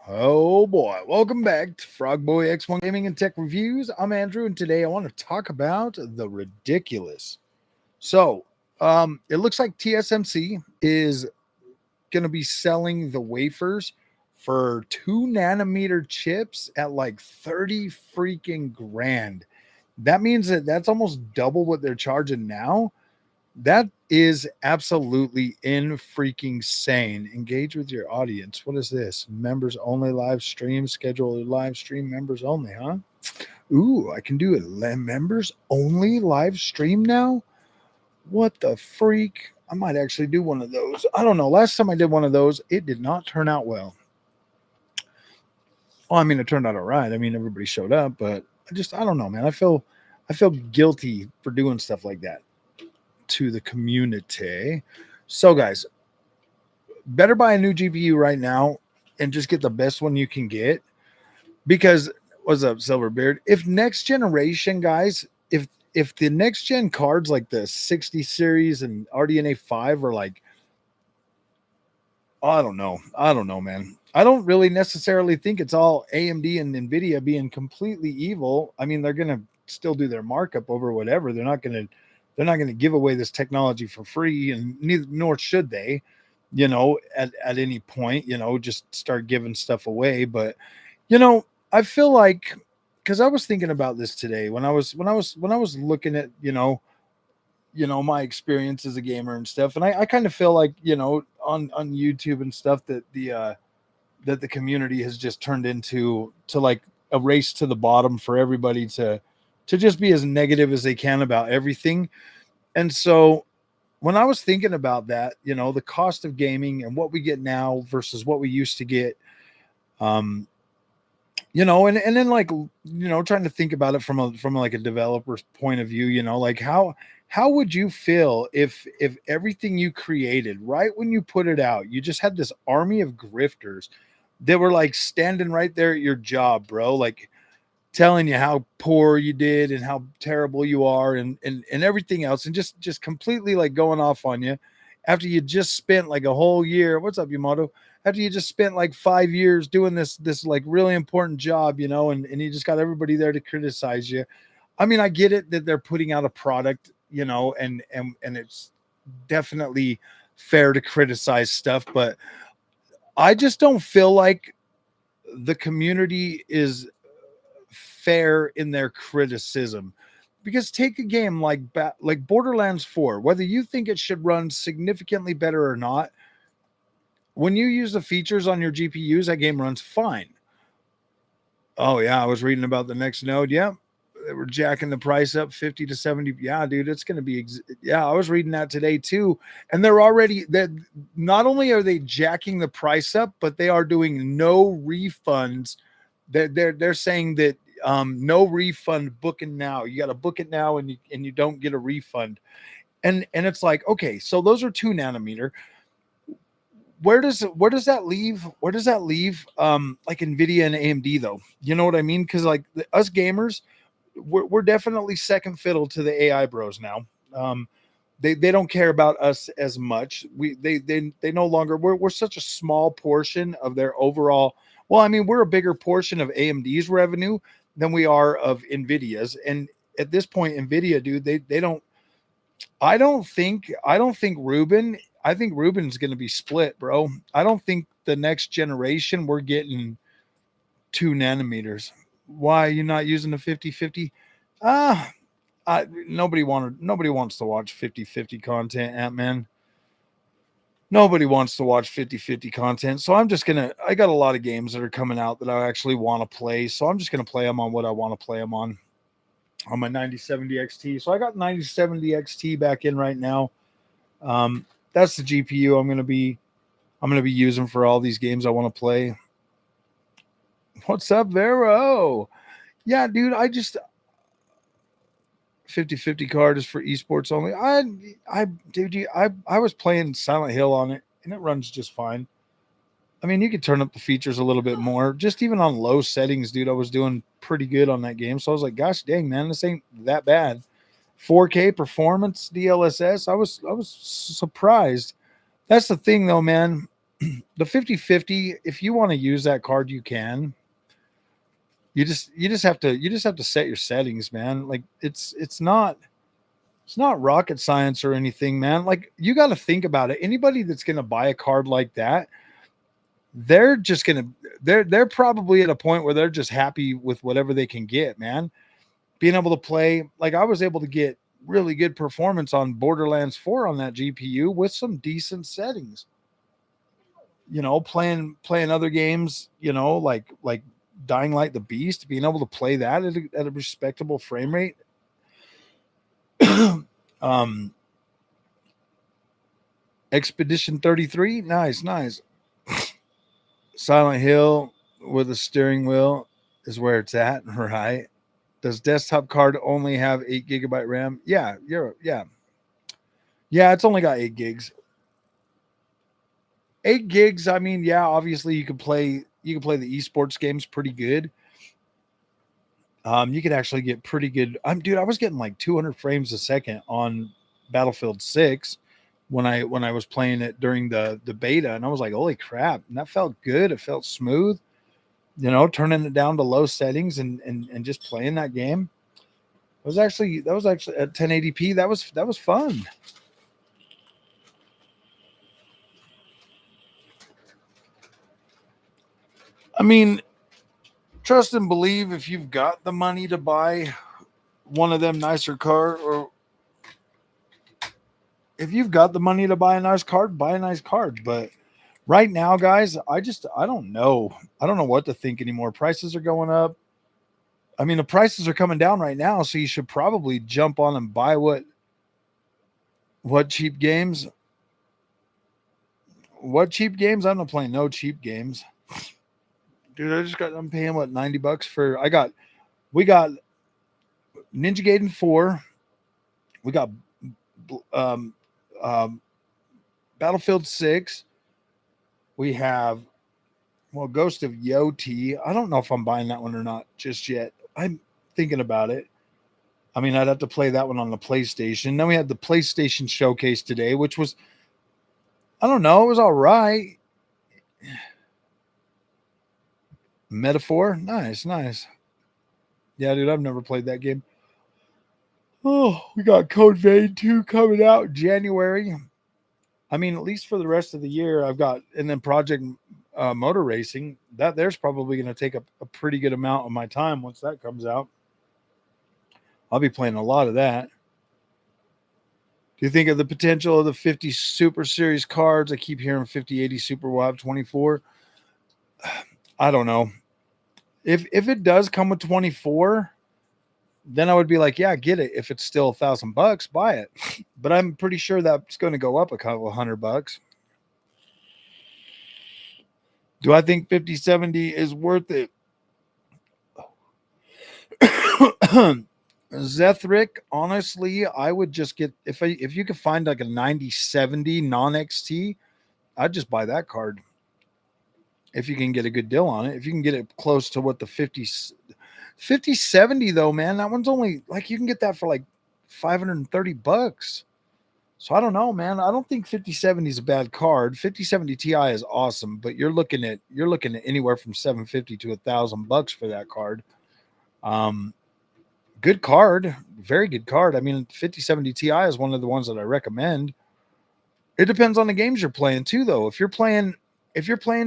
Oh boy, welcome back to Frogboy X1 Gaming and Tech Reviews. I'm Andrew, and today I want to talk about the ridiculous. It looks like TSMC is going to be selling the wafers for 2 nanometer chips at like 30 freaking grand. That means that's almost double what they're charging now. That is absolutely in freaking sane. Engage with your audience. What is this? Members only live stream, schedule a live stream, members only, huh? Ooh, I can do it. Members only live stream now? What the freak? I might actually do one of those. I don't know. Last time I did one of those, it did not turn out well. Well, I mean, it turned out all right. I mean, everybody showed up, but I don't know, man. I feel guilty for doing stuff like that to the community. So, guys, better buy a new GPU right now and just get the best one you can get. Because what's up, Silverbeard? If next generation, guys, if the next gen cards like the 60 series and RDNA 5 are like, I don't know, man. I don't really necessarily think it's all AMD and Nvidia being completely evil. I mean, they're gonna still do their markup over whatever. They're not gonna give away this technology for free, and neither nor should they, at any point, just start giving stuff away. But I feel like, because I was thinking about this today when I was looking at my experience as a gamer and stuff, and I kind of feel like on YouTube and stuff that the community has just turned into like a race to the bottom for everybody to just be as negative as they can about everything. And so when I was thinking about that, the cost of gaming and what we get now versus what we used to get, and then like, trying to think about it from like a developer's point of view, like how would you feel if everything you created right when you put it out, you just had this army of grifters that were like standing right there at your job, bro, like telling you how poor you did and how terrible you are and everything else, and just completely like going off on you after you just spent like a whole year. What's up, Yamato? After you just spent like 5 years doing this like really important job, and you just got everybody there to criticize you. I mean, I get it that they're putting out a product, and it's definitely fair to criticize stuff, but I just don't feel like the community is fair in their criticism. Because take a game like Borderlands 4, whether you think it should run significantly better or not, when you use the features on your GPUs, that game runs fine. Oh yeah, I was reading about the next node. Yeah, they were jacking the price up 50 to 70. Yeah, dude, it's going to be yeah, I was reading that today too. And they're already that not only are they jacking the price up, but they are doing no refunds. They're saying that no refund, booking now. You got to book it now, and you don't get a refund. And it's like, okay, so those are 2 nanometer. Where does that leave like Nvidia and AMD though? You know what I mean? Because like us gamers, we're definitely second fiddle to the AI bros now. They don't care about us as much. They no longer, we're such a small portion of their overall. Well, I mean, we're a bigger portion of AMD's revenue than we are of Nvidia's. And at this point, Nvidia, dude, they don't. I don't think Ruben. I think Ruben's going to be split, bro. I don't think the next generation we're getting 2 nanometers. Why are you not using the 50/50? Ah, nobody wants to watch 50/50 content, Ant-Man. Nobody wants to watch 50/50 content. So I got a lot of games that are coming out that I actually want to play. So I'm just going to play them on what I want to play them on my 9070 XT. So I got 9070 XT back in right now. That's the GPU I'm going to be using for all these games I want to play. What's up, Vero? Yeah, dude, I just 50/50 card is for esports only. I was playing Silent Hill on it, and it runs just fine. I mean, you could turn up the features a little bit more. Just even on low settings, dude, I was doing pretty good on that game. So I was like, gosh dang, man, this ain't that bad. 4K performance DLSS. I was surprised. That's the thing though, man. the 5050, if you want to use that card, you can. You just have to set your settings, man. Like it's not rocket science or anything, man. Like you got to think about it. Anybody that's going to buy a card like that, they're just going to they're probably at a point where they're just happy with whatever they can get, man. Being able to play, like I was able to get really good performance on Borderlands 4 on that GPU with some decent settings. You know, playing other games, you know, like Dying Light the Beast, being able to play that at a respectable frame rate. Expedition 33, nice. Silent Hill with a steering wheel is where it's at, right? Does desktop card only have 8 GB RAM? Yeah, it's only got 8 gigs. 8 gigs. I mean, yeah, obviously you can play the esports games pretty good. You could actually get pretty good. Dude, I was getting like 200 frames a second on Battlefield 6 when I was playing it during the beta, and I was like, holy crap, and that felt good. It felt smooth, you know, turning it down to low settings and just playing that game. That was actually at 1080p. That was fun. I mean, trust and believe, if you've got the money to buy one of them nicer cars, or if you've got the money to buy a nice card, buy a nice card. But right now, guys, I don't know. I don't know what to think anymore. Prices are going up. I mean, the prices are coming down right now, so you should probably jump on and buy what cheap games? What cheap games? I'm not playing no cheap games. Dude, I'm paying what, $90 for we got Ninja Gaiden 4. We got um, Battlefield 6. We have Ghost of Yoti. I don't know if I'm buying that one or not just yet. I'm thinking about it. I mean, I'd have to play that one on the PlayStation. Then we had the PlayStation Showcase today, which was, I don't know, it was all right. Metaphor, nice. Yeah, dude, I've never played that game. Oh, we got Code Vein 2 coming out January. I mean, at least for the rest of the year, I've got, and then Project Motor Racing. There's probably going to take a pretty good amount of my time once that comes out. I'll be playing a lot of that. Do you think of the potential of the 50 Super Series cards? I keep hearing 5080 Super will have 24. I don't know. If it does come with 24, then I would be like, yeah, get it. If it's still $1,000, buy it. But I'm pretty sure that's going to go up a couple $100. Do I think 5070 is worth it? Zethric, honestly, I would just get, if you could find like a 9070 non-XT, I'd just buy that card. If you can get a good deal on it. If you can get it close to what the 5070 though, man, that one's only like, you can get that for like $530. So I don't know, man. I don't think 5070 is a bad card. 5070 Ti is awesome, but you're looking at anywhere from $750 to $1,000 for that card. Good card, very good card. I mean, 5070 Ti is one of the ones that I recommend. It depends on the games you're playing too, though. If you're playing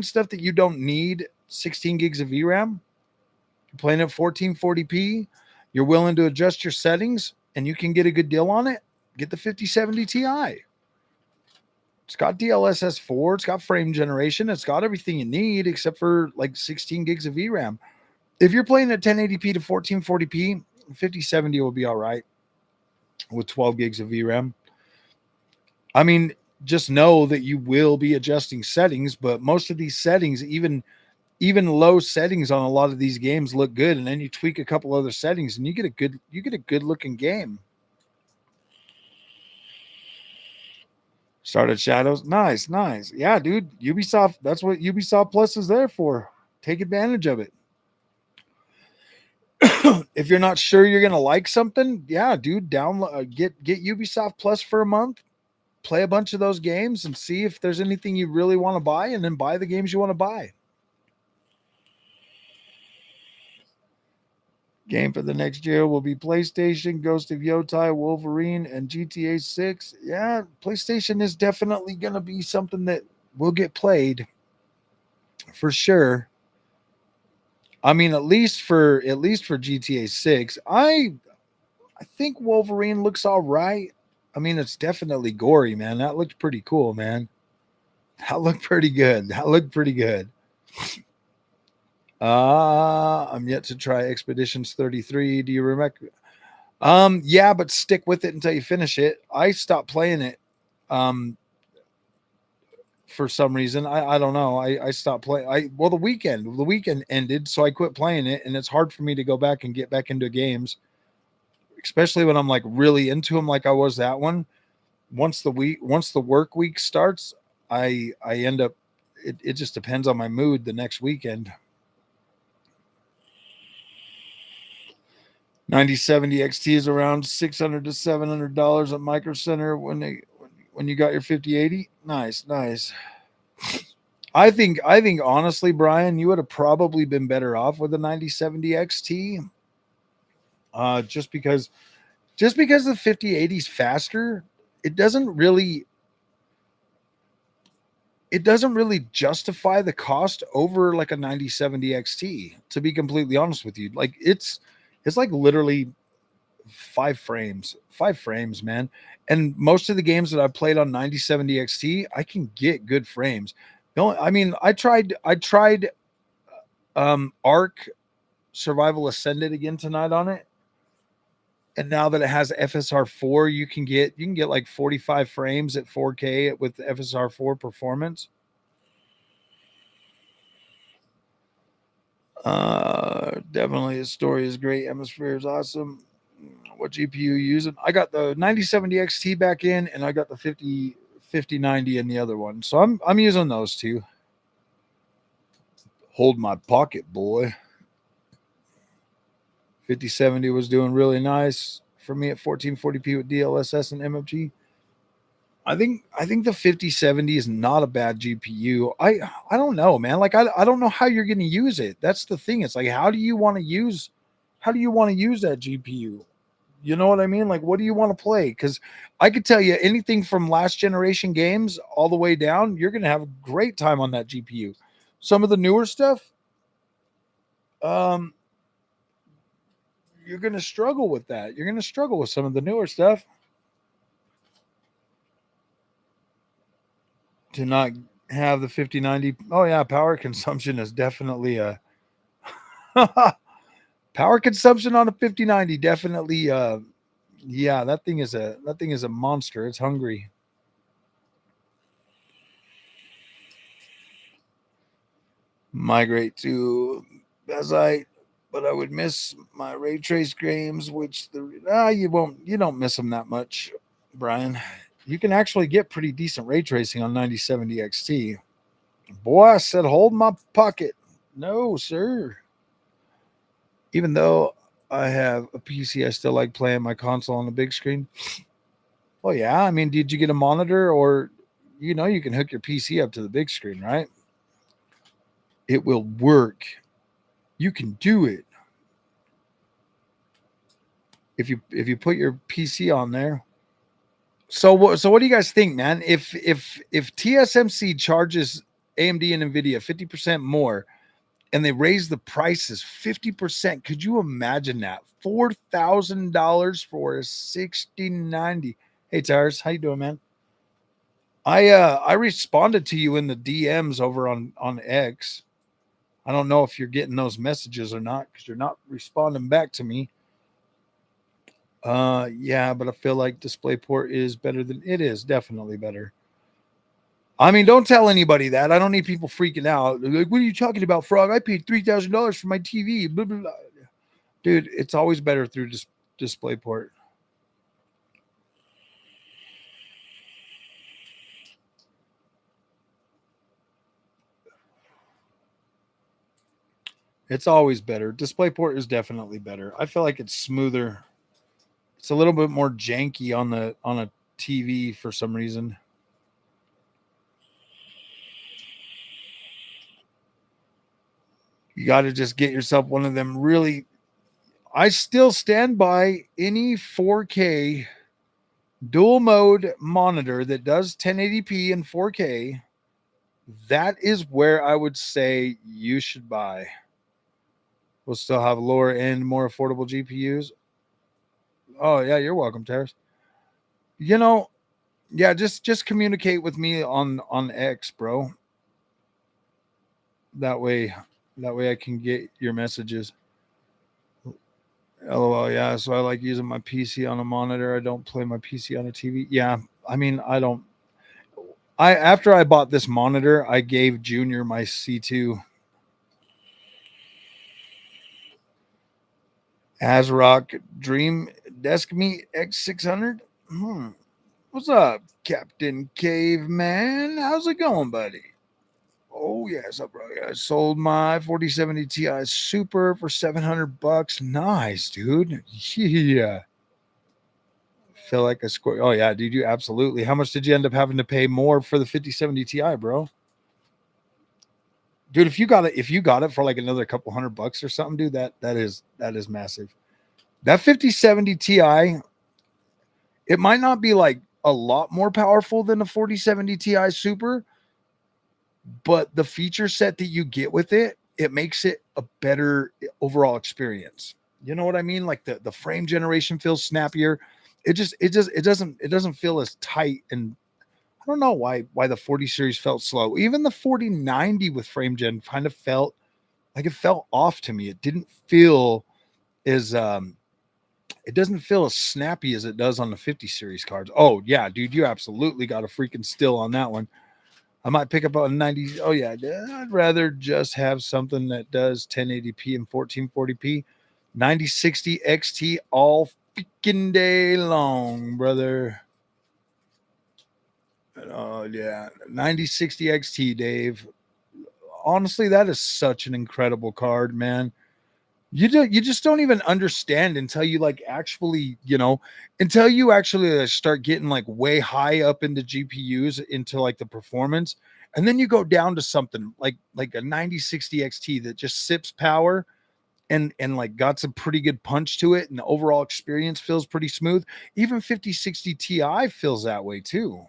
stuff that you don't need 16 gigs of VRAM, you're playing at 1440p, you're willing to adjust your settings, and you can get a good deal on it, get the 5070 Ti. It's got DLSS 4, it's got frame generation, it's got everything you need except for like 16 gigs of VRAM. If you're playing at 1080p to 1440p, 5070 will be all right with 12 gigs of VRAM. I mean, just know that you will be adjusting settings, but most of these settings, even low settings on a lot of these games look good, and then you tweak a couple other settings and you get a good looking game. Started Shadows, nice. Yeah, dude, Ubisoft, that's what Ubisoft Plus is there for. Take advantage of it. If you're not sure you're gonna like something, yeah, dude, download get Ubisoft Plus for a month. play a bunch of those games and see if there's anything you really want to buy, and then buy the games you want to buy. Game for the next year will be PlayStation, Ghost of Yotai, Wolverine, and GTA 6. Yeah, PlayStation is definitely going to be something that will get played for sure. I mean, at least for GTA 6, I think Wolverine looks all right. I mean, it's definitely gory, man. That looked pretty cool, man. That looked pretty good. I'm yet to try Expeditions 33. Do you remember? Yeah, but stick with it until you finish it. I stopped playing it for some reason. I don't know. I stopped playing. The weekend ended, so I quit playing it, and it's hard for me to go back and get back into games, especially when I'm like really into them, like I was that one. Once the work week starts, I end up. It just depends on my mood the next weekend. 9070 XT is around $600 to $700 at Micro Center when you got your 5080. Nice. I think honestly, Brian, you would have probably been better off with a 9070 XT. Just because the 5080 is faster, it doesn't really justify the cost over like a 9070 XT, to be completely honest with you. Like it's like literally five frames, man. And most of the games that I've played on 9070 XT, I can get good frames. I tried Ark Survival Ascended again tonight on it. And now that it has FSR4, you can get like 45 frames at 4K with FSR4 performance. Definitely his story is great. Hemisphere is awesome. What GPU you using? I got the 9070 XT back in, and I got the 5090 in the other one. So I'm using those two. Hold my pocket, boy. 5070 was doing really nice for me at 1440p with DLSS and MFG. I think the 5070 is not a bad GPU. I don't know, man. Like I don't know how you're going to use it. That's the thing. It's like how do you want to use that GPU? You know what I mean? Like what do you want to play? Cuz I could tell you anything from last generation games all the way down, you're going to have a great time on that GPU. Some of the newer stuff you're going to struggle with that. You're going to struggle with some of the newer stuff. To not have the 5090. Oh yeah, power consumption is definitely a power consumption on a 5090 definitely yeah, that thing is a monster. It's hungry. Migrate to Bezite, but I would miss my ray trace games, which you don't miss them that much, Brian. You can actually get pretty decent ray tracing on 9070 XT. Boy, I said hold my pocket. No, sir. Even though I have a PC, I still like playing my console on the big screen. Well, yeah. I mean, did you get a monitor, or you can hook your PC up to the big screen, right? It will work. You can do it. If you put your PC on there. So what do you guys think, man? If TSMC charges AMD and Nvidia 50% more and they raise the prices 50%, could you imagine that? $4,000 for a 6090. Hey Tyrus, how you doing, man? I responded to you in the DMs over on X. I don't know if you're getting those messages or not because you're not responding back to me. Yeah, but I feel like DisplayPort is better than it is. Definitely better. I mean, don't tell anybody that. I don't need people freaking out. Like, what are you talking about, Frog? I paid $3,000 for my TV. Blah, blah, blah. Dude, it's always better through DisplayPort. It's always better. DisplayPort is definitely better. I feel like it's smoother. It's a little bit more janky on a TV for some reason. You got to just get yourself one of them really. I still stand by any 4K dual mode monitor that does 1080p and 4K. That is where I would say you should buy. We'll still have lower end, more affordable GPUs. Oh yeah, you're welcome, Terrace. You know, yeah, just communicate with me on X, bro. That way I can get your messages. LOL, yeah. So I like using my PC on a monitor. I don't play my PC on a TV. Yeah, I mean, after I bought this monitor, I gave Junior my C2 ASRock Dream Desk Meet X600. What's up, Captain Caveman? How's it going, buddy? Oh yes, up, bro. I sold my 4070 Ti Super for $700. Nice, dude. Yeah. Feel like a square. Oh yeah, dude. You absolutely. How much did you end up having to pay more for the 5070 Ti, bro? Dude, if you got it for like another couple $100 or something, dude, that is massive. That 5070 Ti, it might not be like a lot more powerful than a 4070 Ti Super, but the feature set that you get with it, it makes it a better overall experience. You know what I mean? Like the frame generation feels snappier. It doesn't feel as tight, and I don't know why the 40 series felt slow. Even the 4090 with frame gen kind of felt like it felt off to me. It didn't feel as it doesn't feel as snappy as it does on the 50 series cards. Oh yeah, dude, you absolutely got a freaking still on that one. I might pick up a 90. Oh yeah, I'd rather just have something that does 1080p and 1440p, 9060 XT all freaking day long, brother. Oh yeah, 9060 XT, Dave. Honestly, that is such an incredible card, man. You just don't even understand until you like actually, until you actually start getting like way high up into GPUs, into like the performance, and then you go down to something like a 9060 XT that just sips power and like got some pretty good punch to it, and the overall experience feels pretty smooth. Even 5060 Ti feels that way too.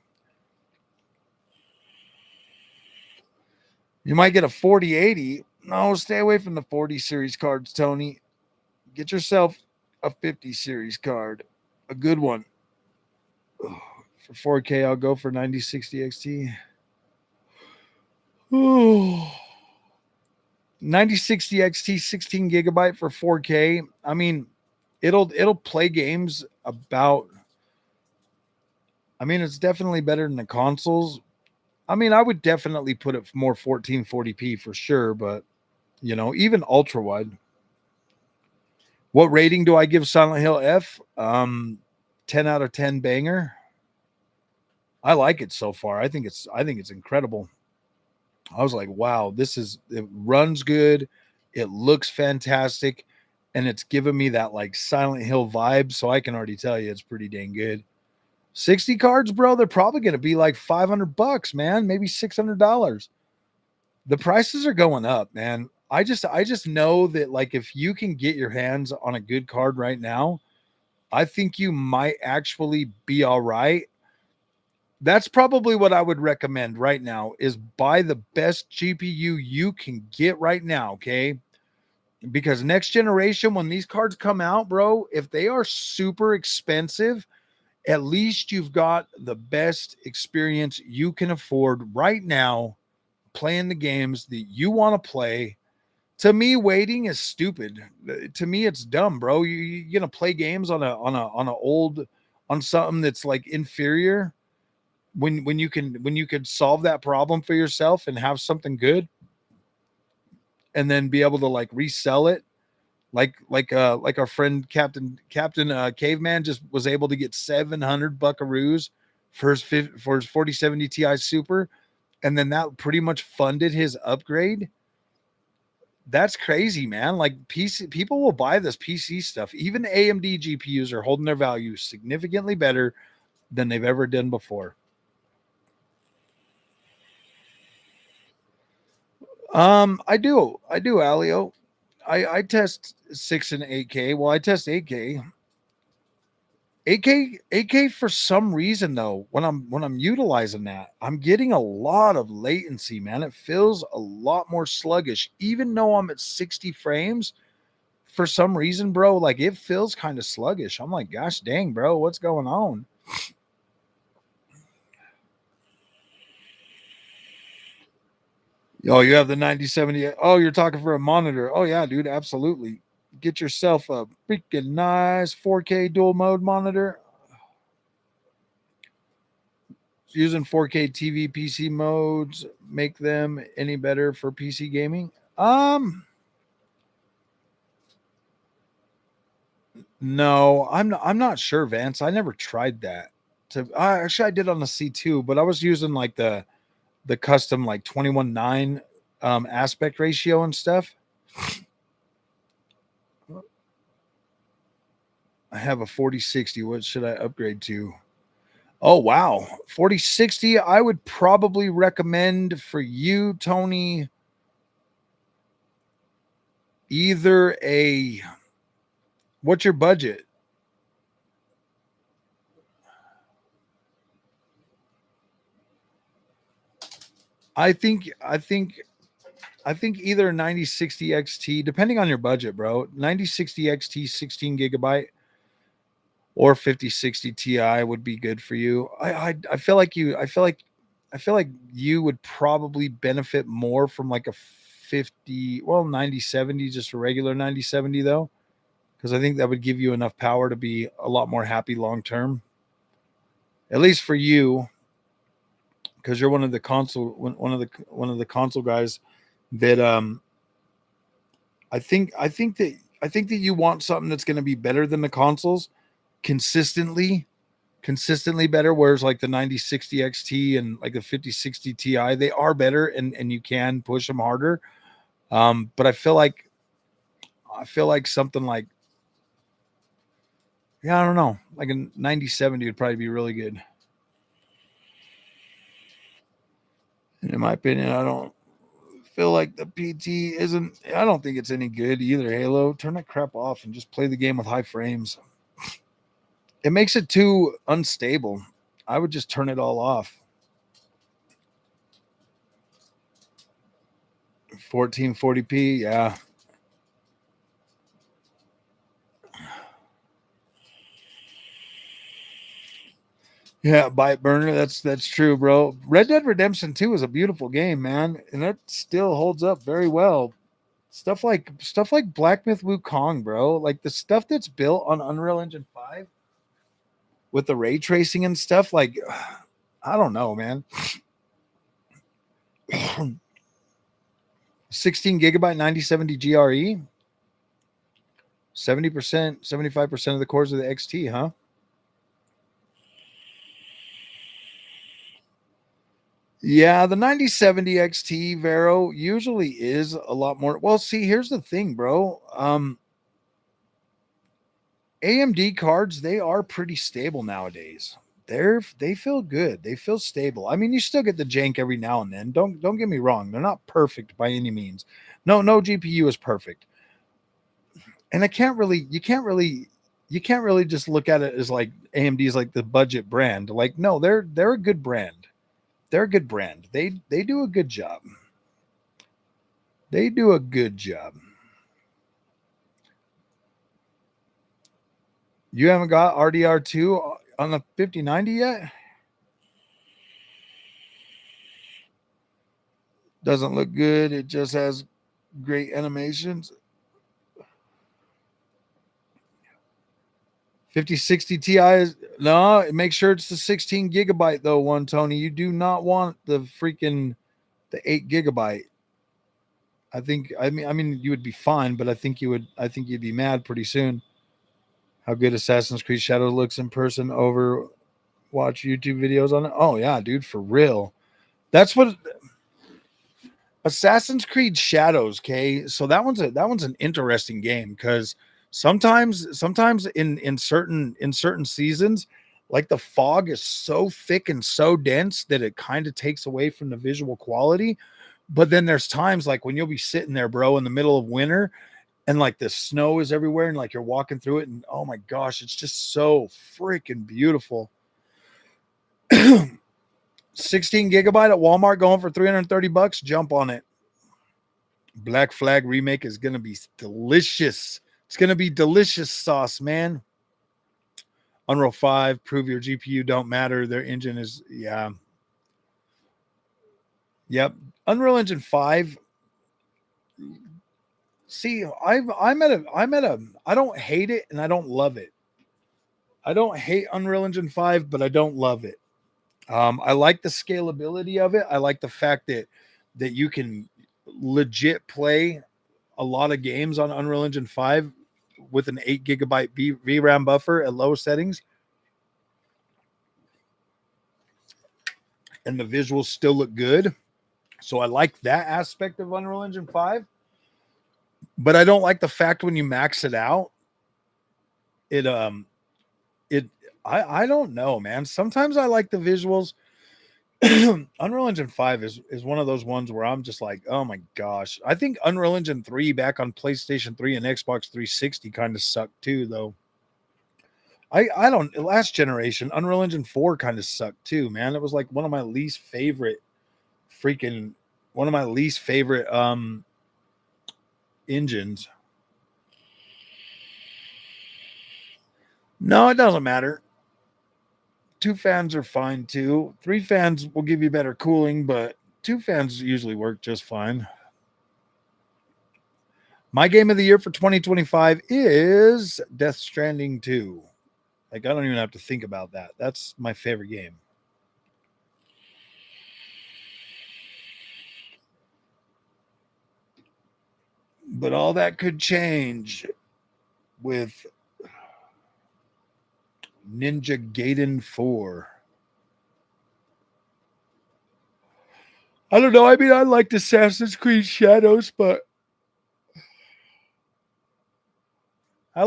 You might get a 4080. No, stay away from the 40 series cards, Tony. Get yourself a 50 series card, a good one. For 4K, I'll go for 9060 XT. 9060 XT, 16 gigabyte for 4K. I mean, it'll play games about. I mean, it's definitely better than the consoles. I mean, I would definitely put it more 1440p for sure, but even ultra wide. What rating do I give Silent Hill F? 10 out of 10 banger. I like it so far. I think it's incredible. I was like, wow, it runs good. It looks fantastic. And it's giving me that like Silent Hill vibe. So I can already tell you it's pretty dang good. 60 cards, bro. They're probably going to be like $500, man. Maybe $600. The prices are going up, man. I just know that like if you can get your hands on a good card right now, I think you might actually be all right. That's probably what I would recommend right now is buy the best GPU you can get right now, okay? Because next generation, when these cards come out, bro, if they are super expensive, at least you've got the best experience you can afford right now playing the games that you want to play. To me, waiting is stupid. To me, it's dumb, bro. You're gonna play games on on something that's like inferior when you could solve that problem for yourself and have something good, and then be able to like resell it, like our friend Captain Caveman just was able to get 700 buckaroos for his 4070 Ti Super, and then that pretty much funded his upgrade. That's crazy, man. Like PC people will buy this PC stuff. Even AMD GPUs are holding their value significantly better than they've ever done before. I do, Alio. I test 6 and 8K. Well, I test 8K. 8K for some reason though, when I'm utilizing that, I'm getting a lot of latency, man. It feels a lot more sluggish, even though I'm at 60 frames. For some reason, bro, like it feels kind of sluggish. I'm like, gosh dang, bro, what's going on? Oh, you have the 9070. Oh, you're talking for a monitor. Oh, yeah, dude, absolutely. Get yourself a freaking nice 4K dual mode monitor. Using 4K TV PC modes make them any better for PC gaming? No, I'm not sure, Vance. I never tried that. Actually I did on the C2, but I was using like the custom like 21:9 aspect ratio and stuff. I have a 4060. What should I upgrade to? Oh wow, 4060. I would probably recommend for you, Tony, either a what's your budget? I think either 9060 XT, depending on your budget, bro. 9060 XT 16 gigabyte or 5060 Ti would be good for you. I feel like you would probably benefit more from like a 9070, just a regular 9070 though, because I think that would give you enough power to be a lot more happy long term. At least for you, because you're one of the console guys that I think that you want something that's going to be better than the consoles consistently better, whereas like the 9060 XT and like the 5060 Ti, they are better, and you can push them harder. But I feel like something like, yeah, I don't know, like a 9070 would probably be really good. And in my opinion, I don't feel like the PT isn't, I don't think it's any good either. Halo, turn that crap off and just play the game with high frames. It makes it too unstable. I would just turn it all off. 1440p, yeah. Yeah, bite burner. That's true, bro. Red Dead Redemption 2 is a beautiful game, man, and it still holds up very well. Stuff like Black Myth Wukong, bro. Like the stuff that's built on Unreal Engine 5 with the ray tracing and stuff, like I don't know, man. 16 gigabyte 9070 GRE, 70%, 75% of the cores of the XT, huh? Yeah, the 9070 XT Vero usually is a lot more. Well, see, here's the thing, bro. AMD cards, they are pretty stable nowadays. They feel good. They feel stable. I mean, you still get the jank every now and then. Don't get me wrong. They're not perfect by any means. No GPU is perfect. And you can't really just look at it as like AMD is like the budget brand. Like, no, they're a good brand. They're a good brand. They do a good job. They do a good job. You haven't got RDR2 on the 5090 yet? Doesn't look good. It just has great animations. 5060 Ti is no, make sure it's the 16 gigabyte though, one Tony. You do not want the 8 gigabyte. I mean you would be fine, but I think you'd be mad pretty soon. How good Assassin's Creed Shadow looks in person over watch YouTube videos on it. Oh yeah, dude, for real. That's what Assassin's Creed Shadows, okay? So that one's an interesting game because sometimes in certain seasons Like the fog is so thick and so dense that it kind of takes away from the visual quality. But then there's times like when you'll be sitting there, bro, in the middle of winter and like the snow is everywhere and like you're walking through it and oh my gosh, it's just so freaking beautiful. 16 gigabyte at Walmart going for $330. Jump on it. Black Flag remake is going to be delicious. It's going to be delicious sauce, man. Unreal 5, prove your GPU don't matter. Their engine is, yeah. Yep. Unreal Engine 5. See, I don't hate it and I don't love it. I don't hate Unreal Engine 5, but I don't love it. I like the scalability of it. I like the fact that you can legit play a lot of games on Unreal Engine 5 with an 8 gigabyte VRAM buffer at low settings. And the visuals still look good. So I like that aspect of Unreal Engine 5. But I don't like the fact when you max it out, I don't know, man. Sometimes I like the visuals. Unreal Engine 5 is one of those ones where I'm just like, oh my gosh. I think Unreal Engine 3 back on PlayStation 3 and Xbox 360 kind of sucked too, though. I don't last generation, Unreal Engine 4 kind of sucked too, man. It was like one of my least favorite engines. No, it doesn't matter. 2 fans are fine too. 3 fans will give you better cooling, but 2 fans usually work just fine. My game of the year for 2025 is Death Stranding 2. Like, I don't even have to think about that. That's my favorite game. But all that could change with Ninja Gaiden 4. I don't know. I mean, I liked Assassin's Creed Shadows, but I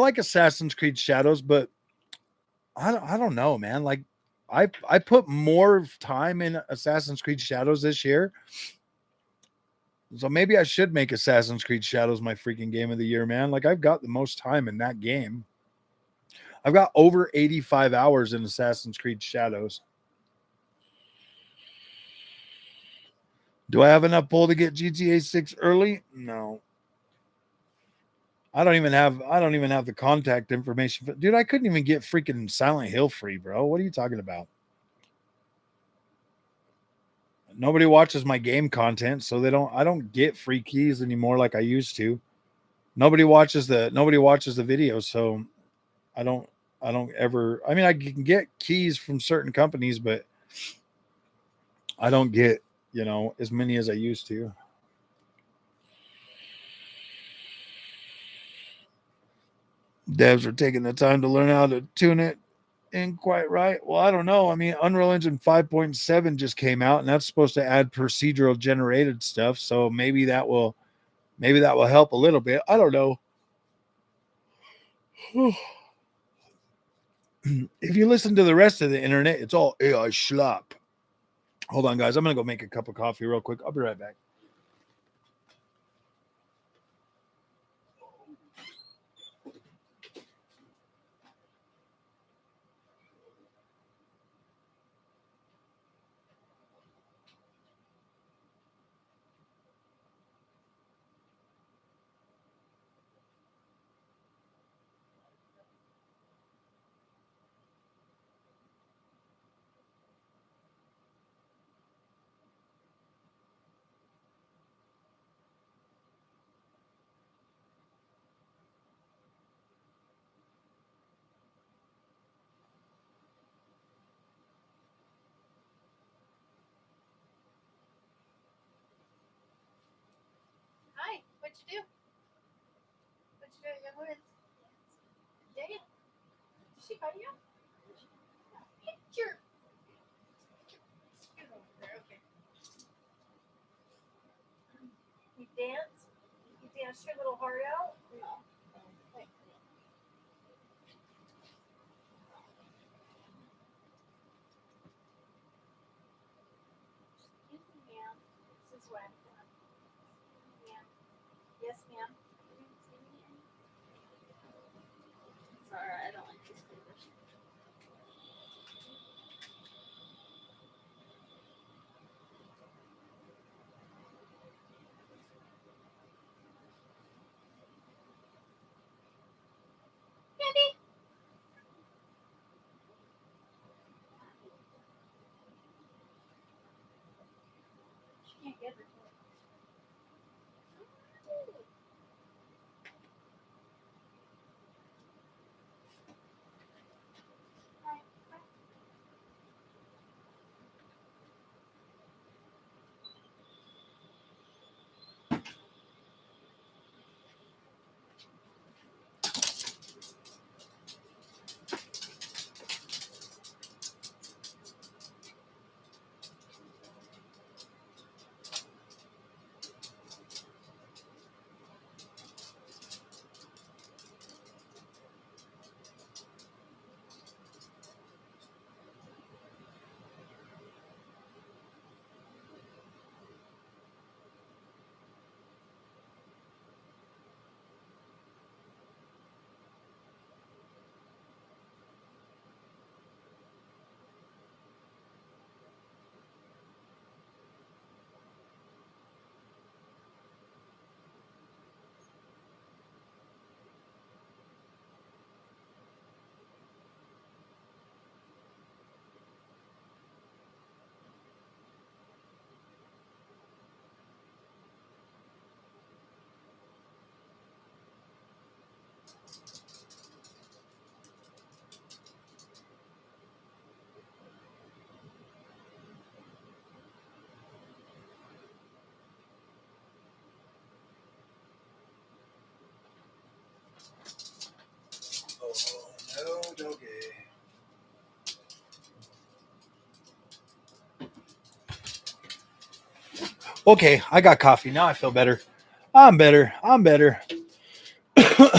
don't know, man. Like I put more time in Assassin's Creed Shadows this year. So maybe I should make Assassin's Creed Shadows my freaking game of the year, man. Like I've got the most time in that game. I've got over 85 hours in Assassin's Creed Shadows. Do I have enough pull to get GTA 6 early? No. I don't even have the contact information. Dude, I couldn't even get freaking Silent Hill free, bro. What are you talking about? Nobody watches my game content, so I don't get free keys anymore like I used to. Nobody watches the videos, so I don't ever. I mean, I can get keys from certain companies, but I don't get, as many as I used to. Devs are taking the time to learn how to tune it in quite right. Well, I don't know. I mean, Unreal Engine 5.7 just came out, and that's supposed to add procedural generated stuff. So maybe that will help a little bit. I don't know. If you listen to the rest of the internet, it's all AI schlop. Hold on, guys. I'm going to go make a cup of coffee real quick. I'll be right back. Hi, what'd you do? What'd you do at Young Woods? Dang it. Did she bite you? Picture. Okay. You dance? You danced your little heart out? No. 。 . 。 . 。 . 。 . 。 . 。 . 。 . 。 . 。 . 。 . 。 . 。 . 。 . 。 . 。 . 。 . 。 . 。 . 。 . 。 . 。 . 。 . 。 . 。 . 。 . 。 . 。 . 。 . 。what I'm doing. Ma'am. Yes, ma'am. Sorry, I don't like these flavors. Candy. She can't get her. Oh, no, doggy. Okay, I got coffee. Now I feel better. I'm better.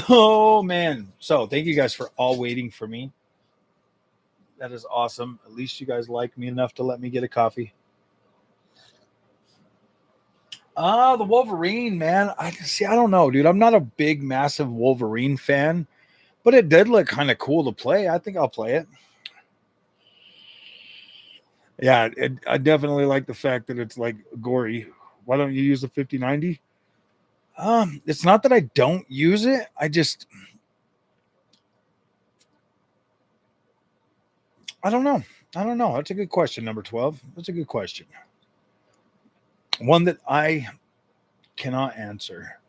Oh, man. So, thank you guys for all waiting for me. That is awesome. At least you guys like me enough to let me get a coffee. The Wolverine, man. I don't know, dude. I'm not a big, massive Wolverine fan, but it did look kind of cool to play. I think I'll play it. Yeah, I definitely like the fact that it's like gory. Why don't you use the 5090? It's not that I don't use it. I don't know. That's a good question, number 12. That's a good question. One that I cannot answer.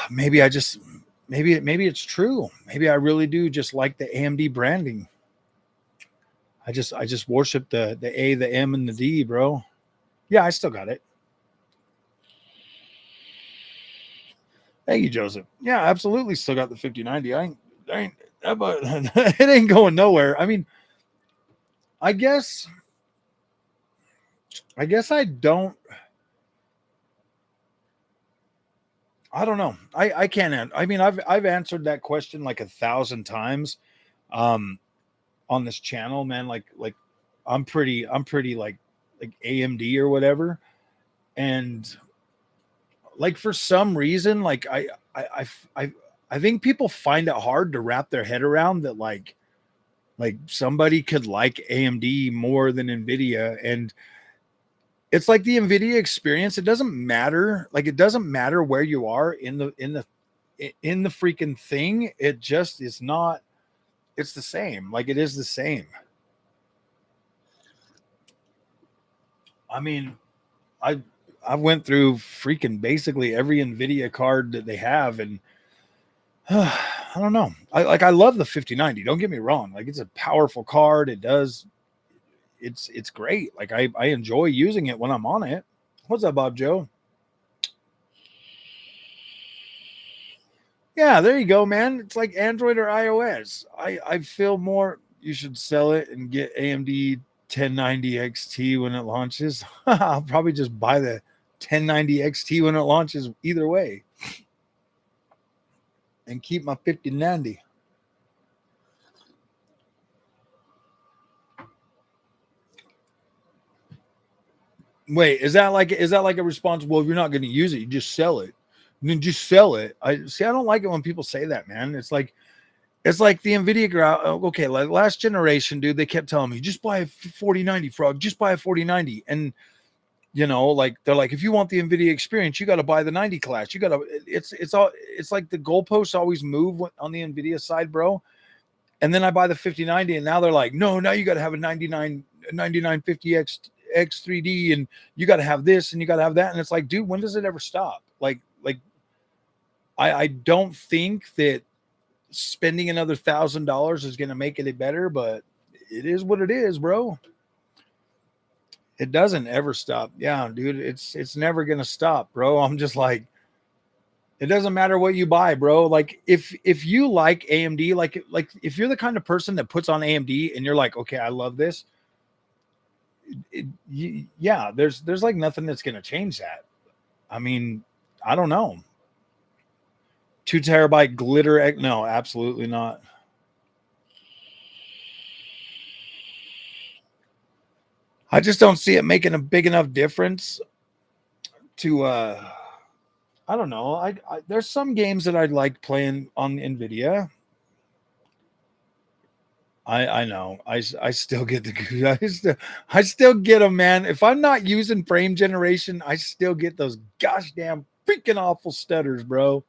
Maybe it's true. Maybe I really do just like the AMD branding. I just worship the A, the M, and the D, bro. Yeah, I still got it. Thank you, Joseph. Yeah, absolutely still got the 5090. It ain't going nowhere. I mean, I guess I don't know. I can't. I mean, I've answered that question like 1,000 times on this channel, man. Like I'm pretty like AMD or whatever. And like for some reason, like I I think people find it hard to wrap their head around that like somebody could like AMD more than Nvidia. And it's like the Nvidia experience. It doesn't matter. Like it doesn't matter where you are in the freaking thing. It just is not. It's the same. Like it is the same. I mean, I went through freaking basically every Nvidia card that they have, and I don't know. I love the 5090. Don't get me wrong. Like it's a powerful card. It's great. Like I enjoy using it when I'm on it. What's up, Bob Joe? Yeah, there you go, man. It's like Android or iOS. I feel more you should sell it and get AMD 1090 XT when it launches. I'll probably just buy the 1090 XT when it launches either way and keep my 5090. Wait, is that like a response? Well, if you're not going to use it, you just sell it. Then just sell it. I see. I don't like it when people say that, man. It's like the Nvidia okay, like last generation, dude. They kept telling me just buy a 4090, frog. Just buy a 4090, and like they're like, if you want the Nvidia experience, you got to buy the 90 class. You got to. It's like the goalposts always move on the Nvidia side, bro. And then I buy the 5090, and now they're like, no, now you got to have a 9950X X3D, and you got to have this, and you got to have that, and it's like, dude, when does it ever stop? Like I don't think that spending another $1,000 is going to make it better, but it is what it is, bro. It doesn't ever stop. Yeah, dude, it's never going to stop, bro. I'm just like, it doesn't matter what you buy, bro. Like if you like AMD, like if you're the kind of person that puts on AMD and you're like, okay, I love this. Yeah, there's like nothing that's going to change that. I mean, I don't know. 2 terabyte glitter. No, absolutely not. I just don't see it making a big enough difference to, I don't know. There's some games that I'd like playing on Nvidia. I know. I still get the I still get them, man. If I'm not using frame generation, I still get those gosh damn freaking awful stutters, bro.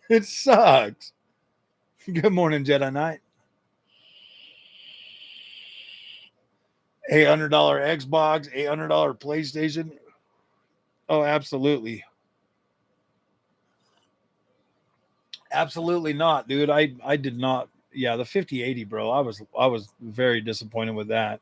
It sucks. Good morning, Jedi Knight. $800 Xbox, $800 PlayStation. Oh, absolutely. Absolutely not, dude. I did not. Yeah, the 5080, bro. I was very disappointed with that.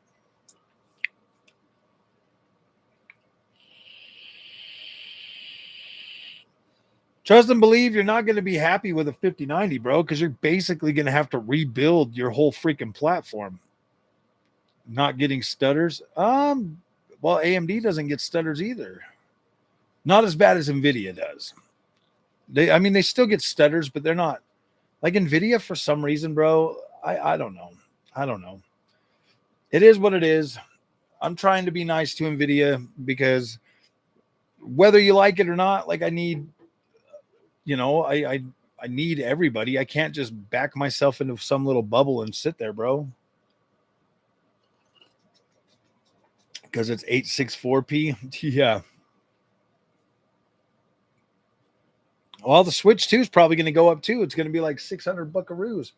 Trust and believe you're not going to be happy with a 5090, bro, because you're basically going to have to rebuild your whole freaking platform. Not getting stutters. Well, AMD doesn't get stutters either. Not as bad as Nvidia does. They still get stutters, but they're not like Nvidia for some reason, bro. I don't know. I don't know. It is what it is. I'm trying to be nice to Nvidia because whether you like it or not, like I need, I need everybody. I can't just back myself into some little bubble and sit there, bro. Because it's 864p. Yeah. Well, the Switch 2 is probably going to go up too. It's going to be like 600 buckaroos.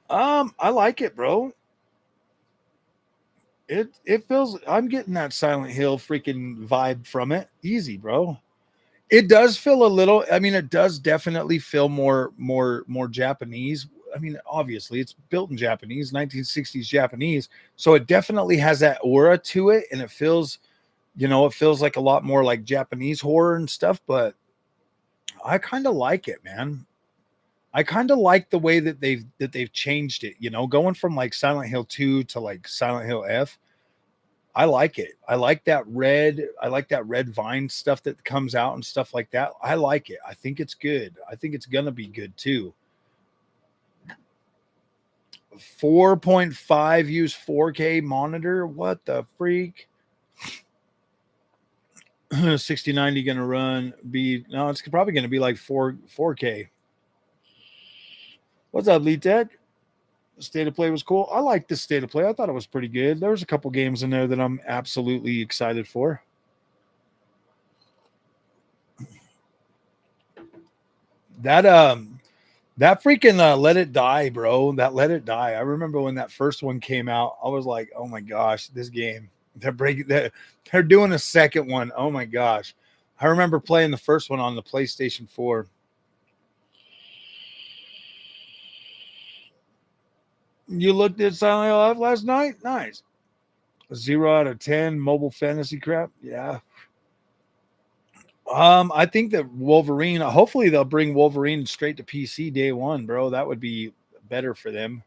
I like it, bro. It feels I'm getting that Silent Hill freaking vibe from it. Easy, bro. It does feel a little, it does definitely feel more Japanese. Obviously it's built in Japanese, 1960s Japanese. So it definitely has that aura to it, and it feels, it feels like a lot more like Japanese horror and stuff, but I kind of like it, man. I kind of like the way that they've changed it, going from like Silent Hill 2 to like Silent Hill F. I like it. I like that red vine stuff that comes out and stuff like that. I like it. I think it's good. I think it's gonna be good too. 4.5 use 4K monitor. What the freak? 6090 gonna run be no, it's probably gonna be like 4K. What's up, Lee Tech? State of Play was cool. I liked this State of Play. I thought it was pretty good. There was a couple games in there that I'm absolutely excited for. That freaking Let It Die, bro. That Let It Die. I remember when that first one came out, I was like, oh my gosh, this game. They're doing a second one. Oh my gosh. I remember playing the first one on the PlayStation 4. You looked at Silent Hill Live last night? Nice. 0 out of 10 mobile fantasy crap. Yeah. I think that Wolverine, hopefully they'll bring Wolverine straight to PC day one, bro. That would be better for them.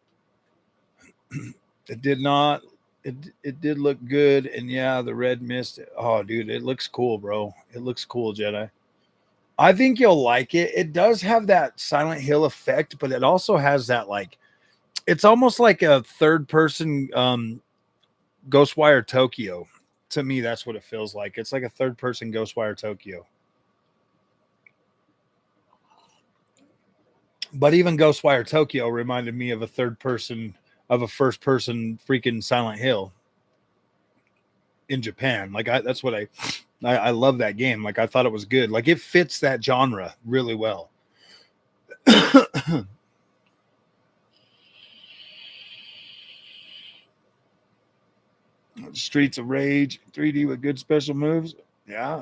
It did not. It did look good, and yeah, the red mist. Oh, dude, it looks cool, bro. It looks cool, Jedi. I think you'll like it. It does have that Silent Hill effect, but it also has that like It's almost like a third person Ghostwire Tokyo. To me, that's what it feels like. It's like a third person Ghostwire Tokyo. But even Ghostwire Tokyo reminded me of a third person, of a first person freaking Silent Hill in Japan. Like that's what I love that game. Like I thought it was good. Like it fits that genre really well. Streets of Rage 3D with good special moves. Yeah.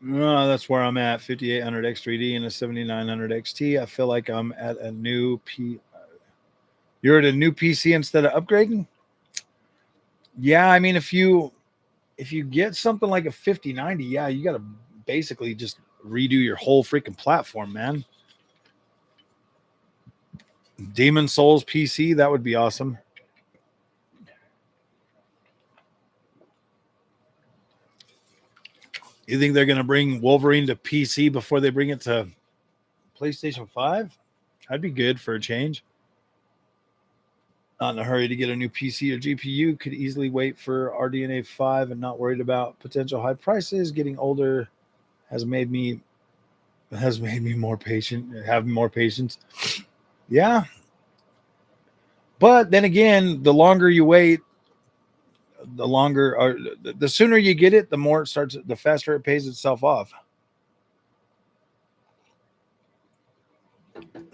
That's where I'm at. 5800 X3D and a 7900 XT. I feel like I'm at a new P. You're at a new PC instead of upgrading. Yeah, I mean, if you get something like a 5090, yeah, you got to basically just redo your whole freaking platform, man. Demon Souls PC, that would be awesome. You think they're going to bring Wolverine to PC before they bring it to PlayStation 5? That'd be good for a change. Not in a hurry to get a new PC or GPU. Could easily wait for RDNA 5 and not worried about potential high prices. Getting older has made me more patient, have more patience. Yeah. But then again, the longer you wait, the longer or the sooner you get it, the more it starts, the faster it pays itself off.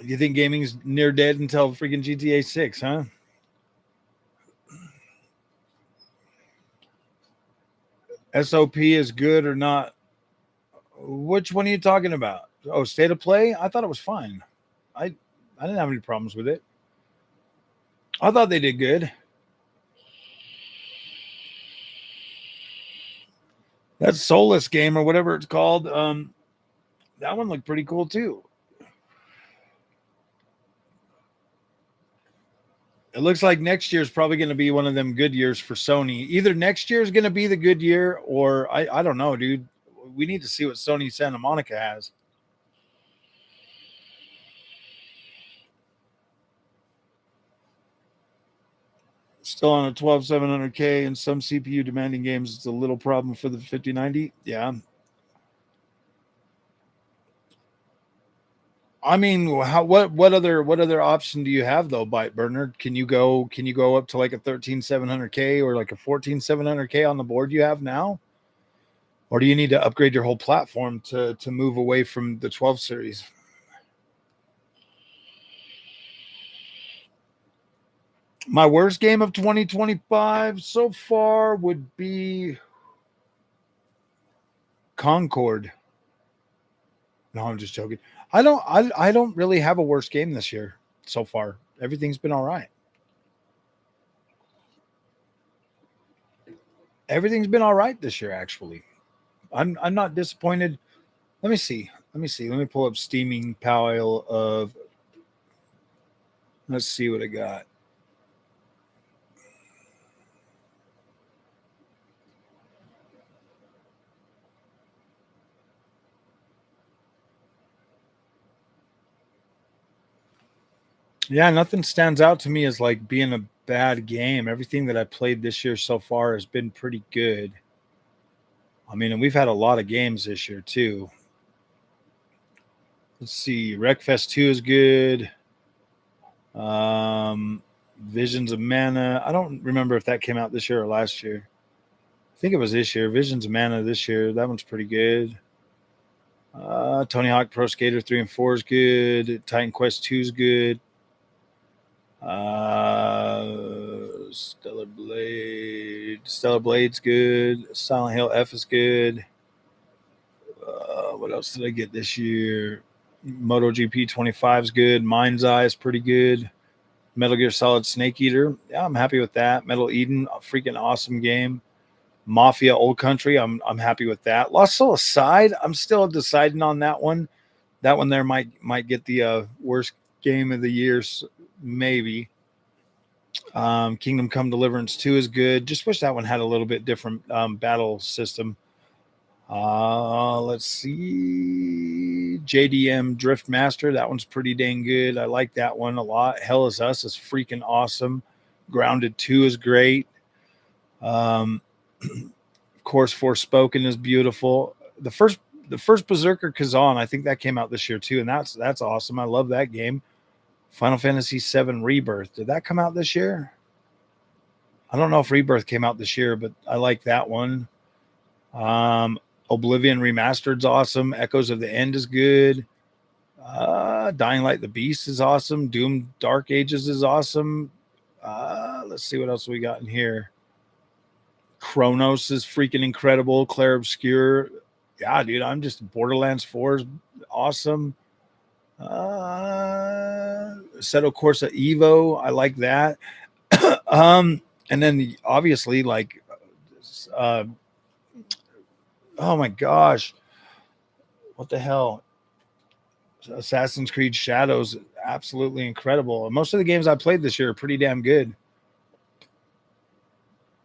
You think gaming's near dead until freaking GTA 6, huh? SOP is good or not? Which one are you talking about? Oh, State of Play? I thought it was fine. I didn't have any problems with it. I thought they did good. That Soulless game or whatever it's called, that one looked pretty cool too. It looks like next year is probably going to be one of them good years for Sony. Either next year is going to be the good year, or I don't know, dude. We need to see what Sony Santa Monica has. Still on a 12700K and some CPU demanding games. It's a little problem for the 5090. Yeah. I mean, what other option do you have though, Byte Burner? Can you go up to like a 13700K or like a 14700K on the board you have now? Or do you need to upgrade your whole platform to move away from the 12 series? My worst game of 2025 so far would be Concord. No, I'm just joking. I don't really have a worst game this year so far. Everything's been all right. Everything's been all right this year, actually. I'm not disappointed. Let me see. Let me pull up steaming pile of. Let's see what I got. Yeah, nothing stands out to me as like being a bad game. Everything that I played this year so far has been pretty good. I mean, and we've had a lot of games this year too. Let's see. Wreckfest 2 is good. Visions of Mana. I don't remember if that came out this year or last year. I think it was this year. Visions of Mana this year. That one's pretty good. Tony Hawk Pro Skater 3 and 4 is good. Titan Quest 2 is good. Stellar Blade's good. Silent Hill F is good. What else did I get this year? MotoGP 25 is good. Mind's Eye is pretty good. Metal Gear Solid Snake Eater. Yeah, I'm happy with that. Metal Eden, a freaking awesome game. Mafia Old Country, I'm happy with that. Lost Soul Aside, I'm still deciding on that one. That one there might get the worst game of the year, maybe. Kingdom Come Deliverance 2 is good. Just wish that one had a little bit different battle system. Let's see. JDM Drift Master. That one's pretty dang good. I like that one a lot. Hell is Us is freaking awesome. Grounded 2 is great. Of course, Forspoken is beautiful. The first Berserker Kazan, I think that came out this year too, and that's awesome. I love that game. Final Fantasy VII Rebirth. Did that come out this year? I don't know if Rebirth came out this year, but I like that one. Oblivion Remastered's awesome. Echoes of the End is good. Dying Light the Beast is awesome. Doom Dark Ages is awesome. Let's see what else we got in here. Chronos is freaking incredible. Clair Obscure. Yeah, dude, I'm just Borderlands 4 is awesome. Assetto Corsa Evo, I like that. And then obviously like oh my gosh, what the hell, Assassin's Creed Shadows, absolutely incredible. Most of the games I played this year are pretty damn good.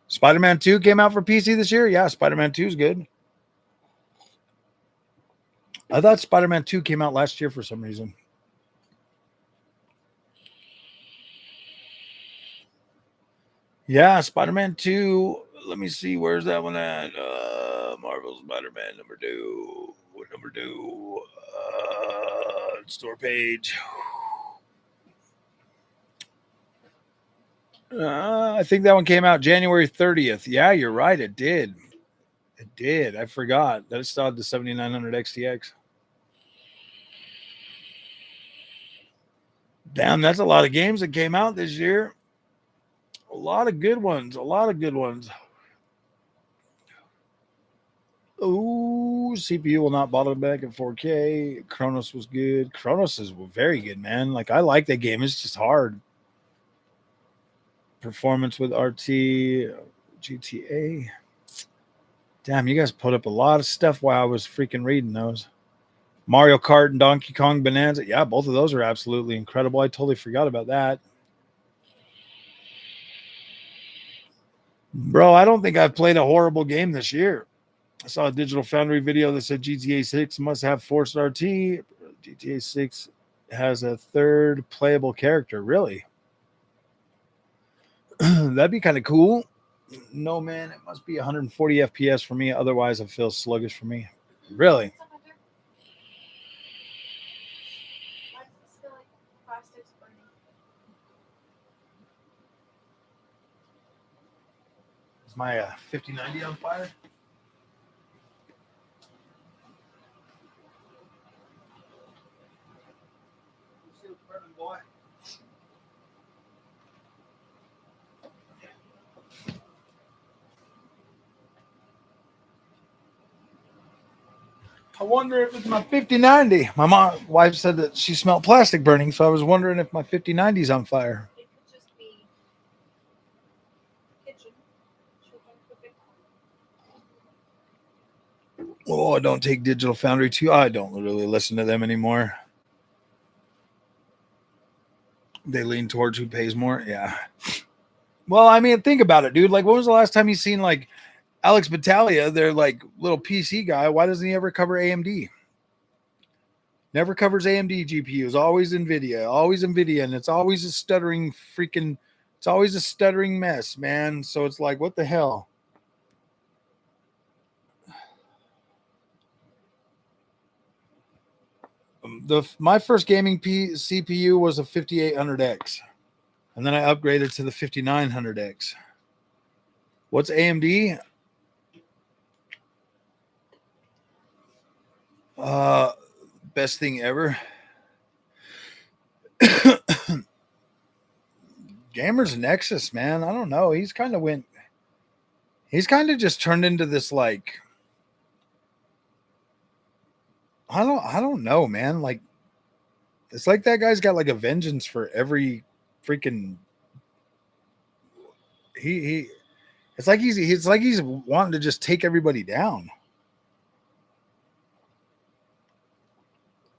Spider-Man 2 came out for PC this year. Yeah, Spider-Man 2 is good. I thought Spider-Man 2 came out last year for some reason. Yeah, Spider-Man 2. Let me see. Where's that one at? Marvel Spider-Man number 2. What number 2? Store page. I think that one came out January 30th. Yeah, you're right. It did. It did. I forgot. That still had the 7900 XTX. Damn, that's a lot of games that came out this year. A lot of good ones. A lot of good ones. Oh, CPU will not bottle back at 4K. Chronos was good. Chronos is very good, man. Like, I like that game. It's just hard. Performance with RT, GTA. Damn, you guys put up a lot of stuff while I was freaking reading those. Mario Kart and Donkey Kong Bonanza. Yeah, both of those are absolutely incredible. I totally forgot about that. Bro, I don't think I've played a horrible game this year. I saw a Digital Foundry video that said GTA 6 must have forced RT. GTA 6 has a third playable character. Really? That'd be kind of cool. No, man, it must be 140 FPS for me. Otherwise, it feels sluggish for me. Really? Is my 5090 on fire? Boy. I wonder if it's my 5090. My wife said that she smelled plastic burning, so I was wondering if my 5090 is on fire. It could just be kitchen. Oh, I don't take Digital Foundry too. I don't really listen to them anymore. They lean towards who pays more. Yeah. Well, I mean, think about it, dude. Like, when was the last time you seen like Alex Battaglia, their like little PC guy? Why doesn't he ever cover AMD? Never covers AMD GPUs. Always NVIDIA, and it's always a stuttering freaking. It's always a stuttering mess, man. So it's like, what the hell? My first gaming CPU was a 5800X, and then I upgraded to the 5900X. What's AMD? Best thing ever. Gamer's Nexus, man. I don't know. He's kind of just turned into this like. I don't know, man. Like, it's like that guy's got like a vengeance for every freaking. It's like he's wanting to just take everybody down.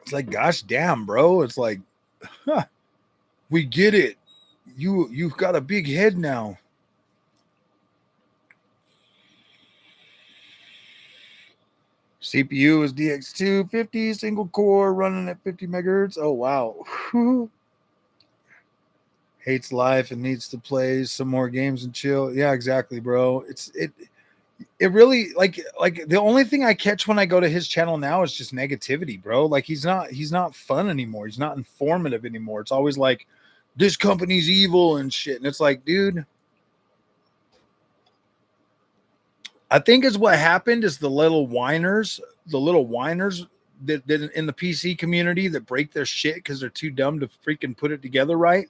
It's like, gosh damn, bro. It's like, huh, we get it. You've got a big head now. CPU is DX250, single core, running at 50 megahertz. Oh, wow. Hates life and needs to play some more games and chill. Yeah, exactly, bro. It really like the only thing I catch when I go to his channel now is just negativity, bro. Like he's not fun anymore. He's not informative anymore. It's always like this company's evil and shit. And it's like, dude, I think is what happened is the little whiners that in the PC community that break their shit because they're too dumb to freaking put it together right.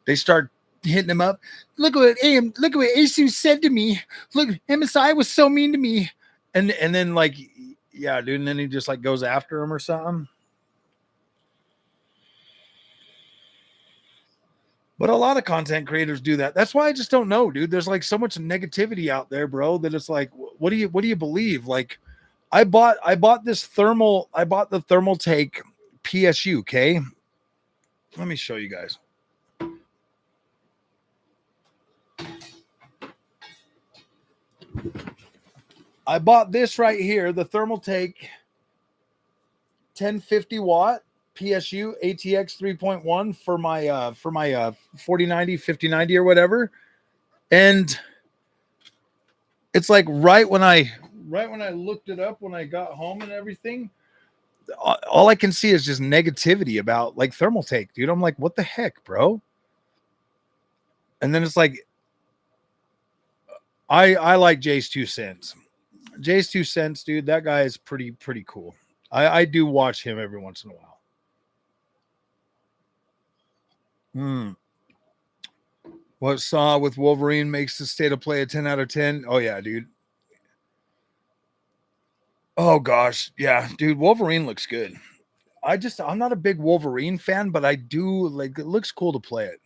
They start hitting them up. Look at what Asus said to me. Look, MSI was so mean to me. And then like, yeah, dude, and then he just like goes after him or something. But a lot of content creators do that. That's why I just don't know, dude. There's like so much negativity out there, bro, that it's like, what do you believe? Like, I bought the Thermaltake PSU, okay? Let me show you guys. I bought this right here, the Thermaltake 1050 watt PSU ATX 3.1 for my 4090, 5090 or whatever. And it's like right when I looked it up when I got home and everything, all I can see is just negativity about like Thermaltake, dude. I'm like, what the heck, bro? And then it's like, I like Jay's 2 cents. Jay's 2 cents, dude. That guy is pretty cool. I do watch him every once in a while. What Saw with Wolverine makes the state of play a 10 out of 10. Oh yeah, dude. Oh gosh, yeah, dude. Wolverine looks good. I'm not a big Wolverine fan, but I do like it. Looks cool to play it.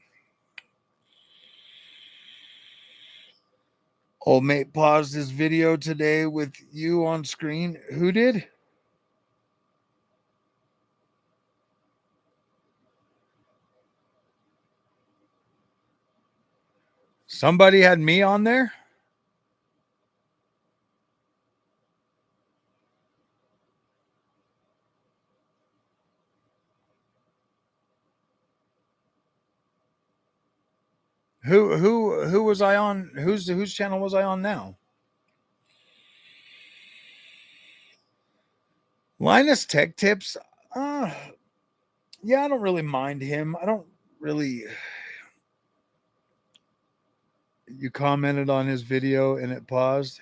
Old mate paused his video today with you on screen. Who did? Somebody had me on there. Who was I on? Whose channel was I on now? Linus Tech Tips. Yeah, I don't really mind him. I don't really. You commented on his video and it paused.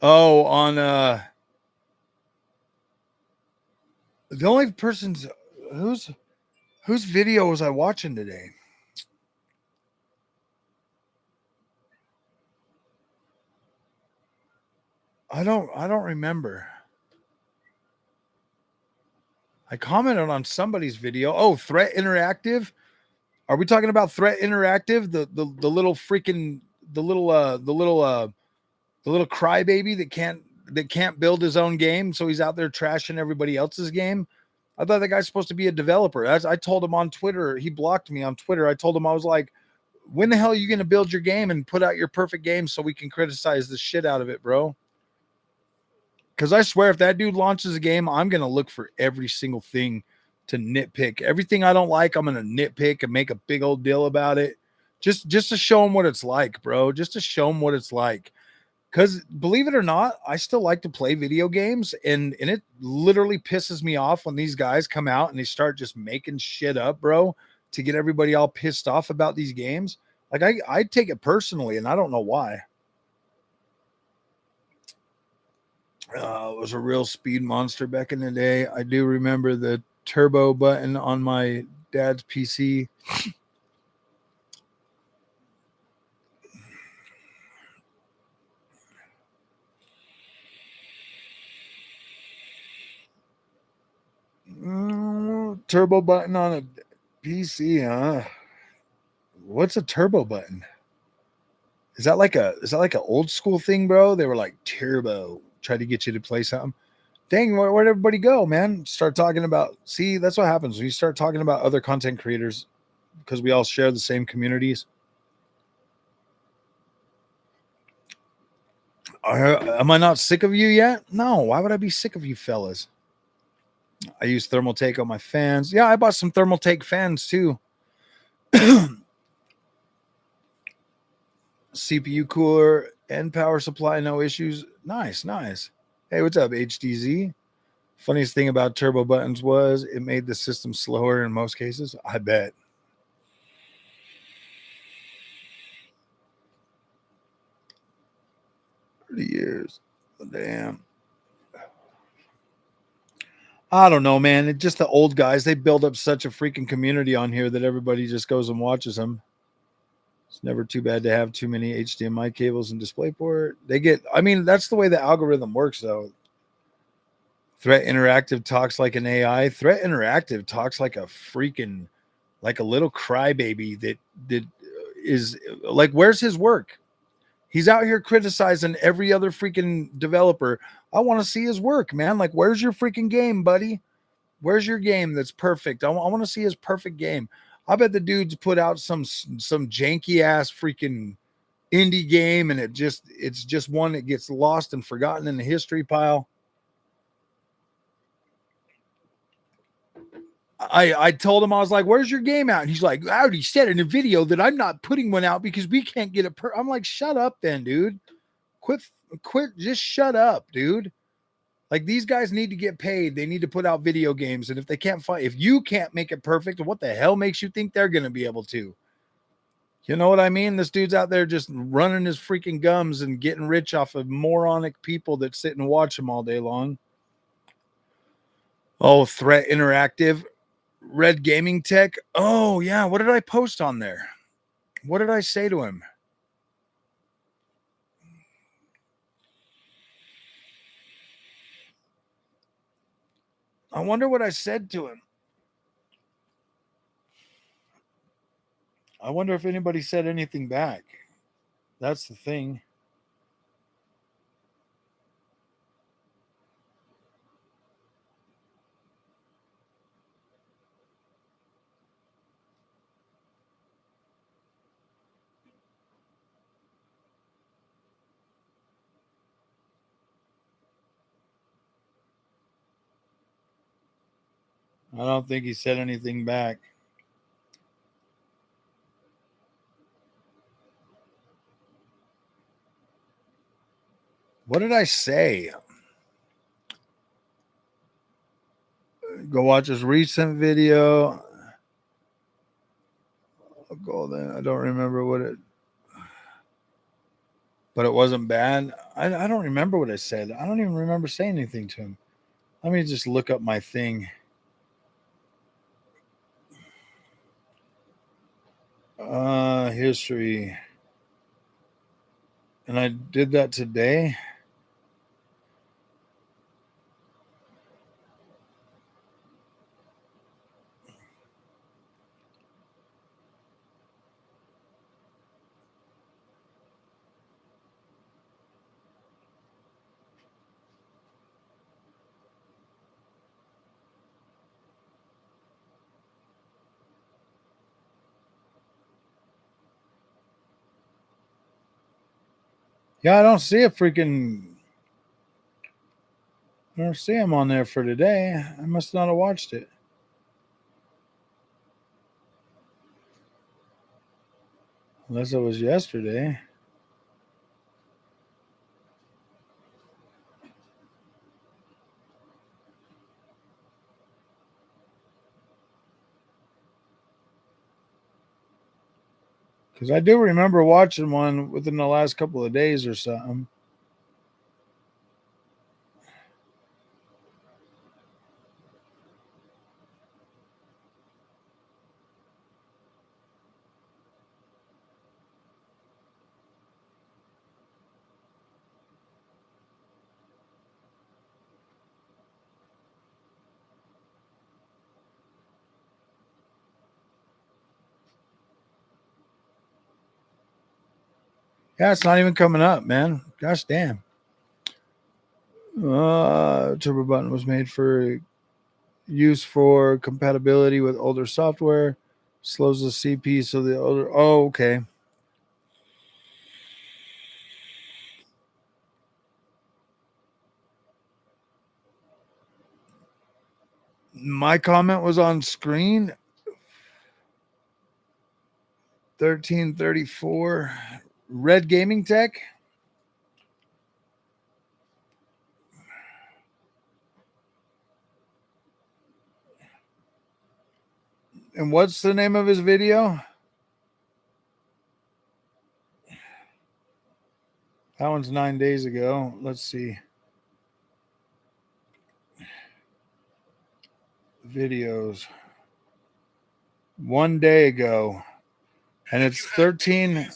Oh, on the only person's whose video was I watching today? I don't remember. I commented on somebody's video. Oh, Threat Interactive. Are we talking about Threat Interactive? The little freaking the little crybaby that can't build his own game, so he's out there trashing everybody else's game. I thought that guy's supposed to be a developer. As I told him on Twitter, he blocked me on Twitter. I told him, I was like, when the hell are you going to build your game and put out your perfect game so we can criticize the shit out of it, bro? Because I swear, if that dude launches a game, I'm going to look for every single thing to nitpick. Everything I don't like, I'm going to nitpick and make a big old deal about it. Just to show him what it's like, bro. Just to show him what it's like. Because believe it or not, I still like to play video games. And it literally pisses me off when these guys come out and they start just making shit up, bro, to get everybody all pissed off about these games. Like I take it personally, and I don't know why. It was a real speed monster back in the day. I do remember the turbo button on my dad's PC. Turbo button on a PC, huh? What's a turbo button? Is that like an old school thing, bro? They were like turbo, tried to get you to play something. Dang, where'd everybody go, man? Start talking about. See, that's what happens when you start talking about other content creators because we all share the same communities. Am I not sick of you yet? No. Why would I be sick of you fellas? I use thermal take on my fans. Yeah, I bought some thermal take fans too. CPU cooler and power supply, no issues. Nice, nice. Hey, what's up, HDZ? Funniest thing about turbo buttons was it made the system slower in most cases. I bet. Years. Damn. I don't know, man. It's just the old guys. They build up such a freaking community on here that everybody just goes and watches them. It's never too bad to have too many HDMI cables and DisplayPort. They get, I mean, that's the way the algorithm works, though. Threat Interactive talks like an AI. Threat Interactive talks like a freaking, like a little crybaby that is like, where's his work? He's out here criticizing every other freaking developer. I want to see his work, man. Like, where's your freaking game, buddy? Where's your game that's perfect? I want to see his perfect game. I bet the dude's put out some janky ass freaking indie game, and it's just one that gets lost and forgotten in the history pile. I told him, I was like, where's your game out? And he's like, I already said in a video that I'm not putting one out because we can't get it. I'm like, shut up then, dude. Quit, just shut up, dude. Like, these guys need to get paid. They need to put out video games. And if they can't find, if you can't make it perfect, what the hell makes you think they're going to be able to? You know what I mean? This dude's out there just running his freaking gums and getting rich off of moronic people that sit and watch him all day long. Oh, Threat Interactive. Red Gaming Tech. Oh, yeah. What did I post on there? What did I say to him? I wonder what I said to him. I wonder if anybody said anything back. That's the thing. I don't think he said anything back. What did I say? Go watch his recent video. I'll go then. I don't remember what it, but it wasn't bad. I don't remember what I said. I don't even remember saying anything to him. Let me just look up my thing. History. And I did that today. Yeah, I don't see a freaking. I don't see him on there for today. I must not have watched it. Unless it was yesterday. Because I do remember watching one within the last couple of days or something. Yeah, it's not even coming up, man. Gosh damn. Turbo button was made for use for compatibility with older software. Slows the CP so the older. Oh, okay. My comment was on screen. 1334 Red Gaming Tech. And what's the name of his video? That one's 9 days ago. Let's see. Videos. 1 day ago. And it's 13.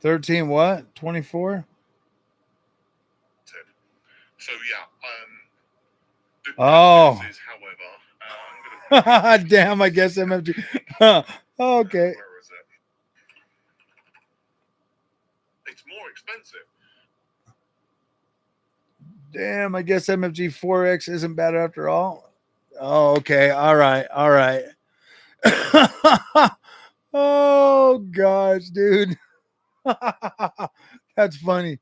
13 what? 24? So yeah, the Oh. is, however, damn, I guess MFG. Okay. Where is it? It's more expensive. Damn, I guess MFG 4X isn't bad after all. Oh, okay. All right. All right. Oh gosh, dude. That's funny.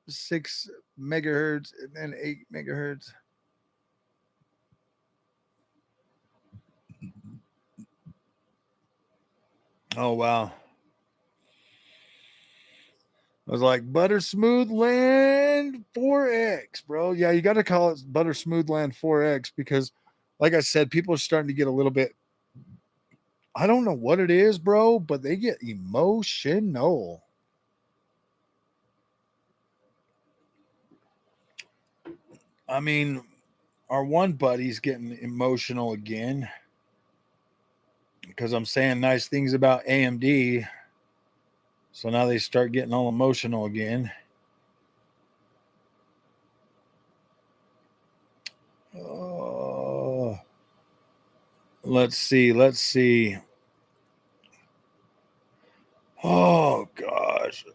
6 megahertz and then 8 megahertz. Oh wow. I was like Butter Smooth Land 4X, bro. Yeah, you got to call it Butter Smooth Land 4X because, like I said, people are starting to get a little bit. I don't know what it is, bro, but they get emotional. I mean, our one buddy's getting emotional again because I'm saying nice things about AMD. So now they start getting all emotional again. Oh, let's see. Let's see. Oh, gosh.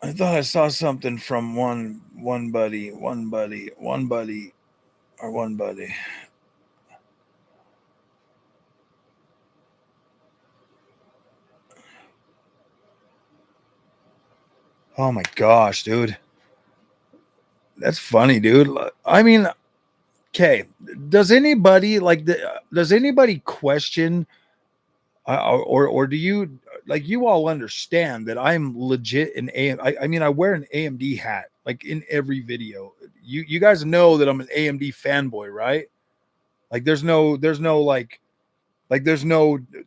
I thought I saw something from one buddy. Oh my gosh, dude. That's funny, dude. I mean, okay. Does anybody does anybody question or do you like you all understand that I'm legit an AM? I mean, I wear an AMD hat like in every video. You guys know that I'm an AMD fanboy, right? Like there's no there's no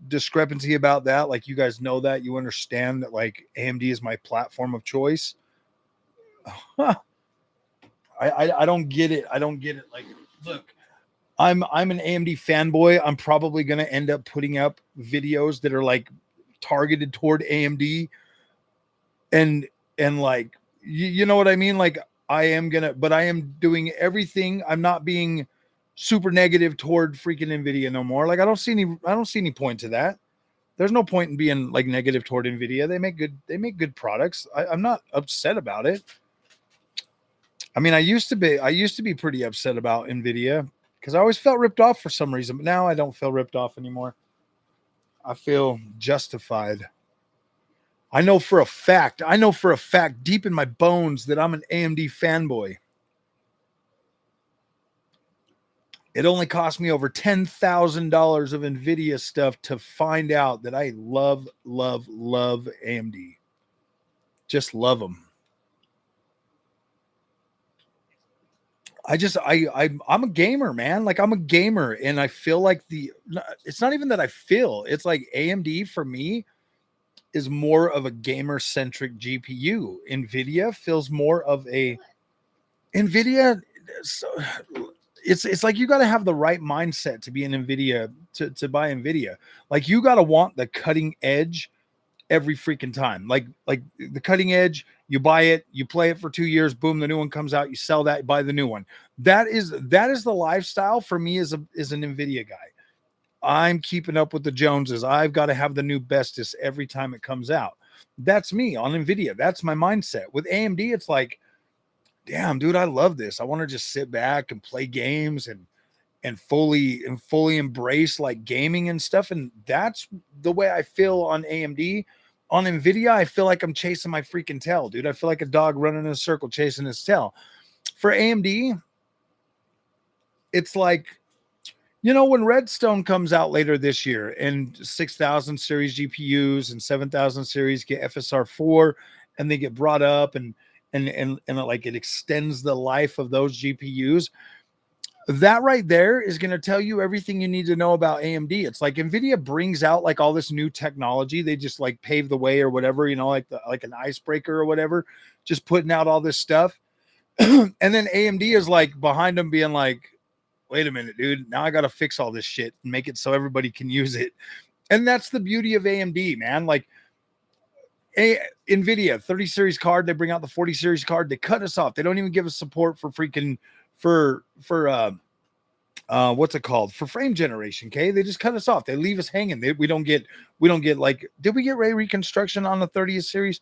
discrepancy about that. Like you guys know that, you understand that like AMD is my platform of choice. I don't get it. I don't get it. Like, look, I'm an AMD fanboy. I'm probably gonna end up putting up videos that are like targeted toward AMD and like you know what I mean? Like I am gonna, but I am doing everything. I'm not being super negative toward freaking Nvidia no more. Like I don't see any point to that. There's no point in being like negative toward Nvidia. They make good products. I'm not upset about it. I mean, I used to be pretty upset about Nvidia because I always felt ripped off for some reason, but now I don't feel ripped off anymore. I feel justified. I know for a fact deep in my bones that I'm an AMD fanboy. It only cost me over $10,000 of Nvidia stuff to find out that I love AMD. Just love them. I'm a gamer, man. Like I'm a gamer, and I feel like it's not even that I feel. It's like AMD for me is more of a gamer centric GPU. Nvidia feels more of a Nvidia. So, it's like you got to have the right mindset to be an Nvidia to buy Nvidia. Like you got to want the cutting edge every freaking time. Like the cutting edge, you buy it, you play it for 2 years, boom, the new one comes out, you sell that, buy the new one. That is the lifestyle for me as an Nvidia guy. I'm keeping up with the Joneses. I've got to have the new bestest every time it comes out. That's me on Nvidia. That's my mindset. With AMD, it's like, damn, dude, I love this. I want to just sit back and play games and fully embrace like gaming and stuff. And that's the way I feel on AMD. On Nvidia, I feel like I'm chasing my freaking tail, dude. I feel like a dog running in a circle chasing his tail. For AMD, it's like, you know, when Redstone comes out later this year and 6,000 series GPUs and 7,000 series get FSR4 and they get brought up and like it extends the life of those GPUs, that right there is going to tell you everything you need to know about AMD. It's like Nvidia brings out like all this new technology. They just like pave the way or whatever, you know, like an icebreaker or whatever, just putting out all this stuff. And then AMD is like behind them being like, wait a minute, dude, now I got to fix all this shit and make it so everybody can use it. And that's the beauty of AMD, man. Like Nvidia 30 series card, they bring out the 40 series card, they cut us off. They don't even give us support for freaking for what's it called, for frame generation. Okay, they just cut us off. They leave us hanging. We don't get like, did we get ray reconstruction on the 30th series?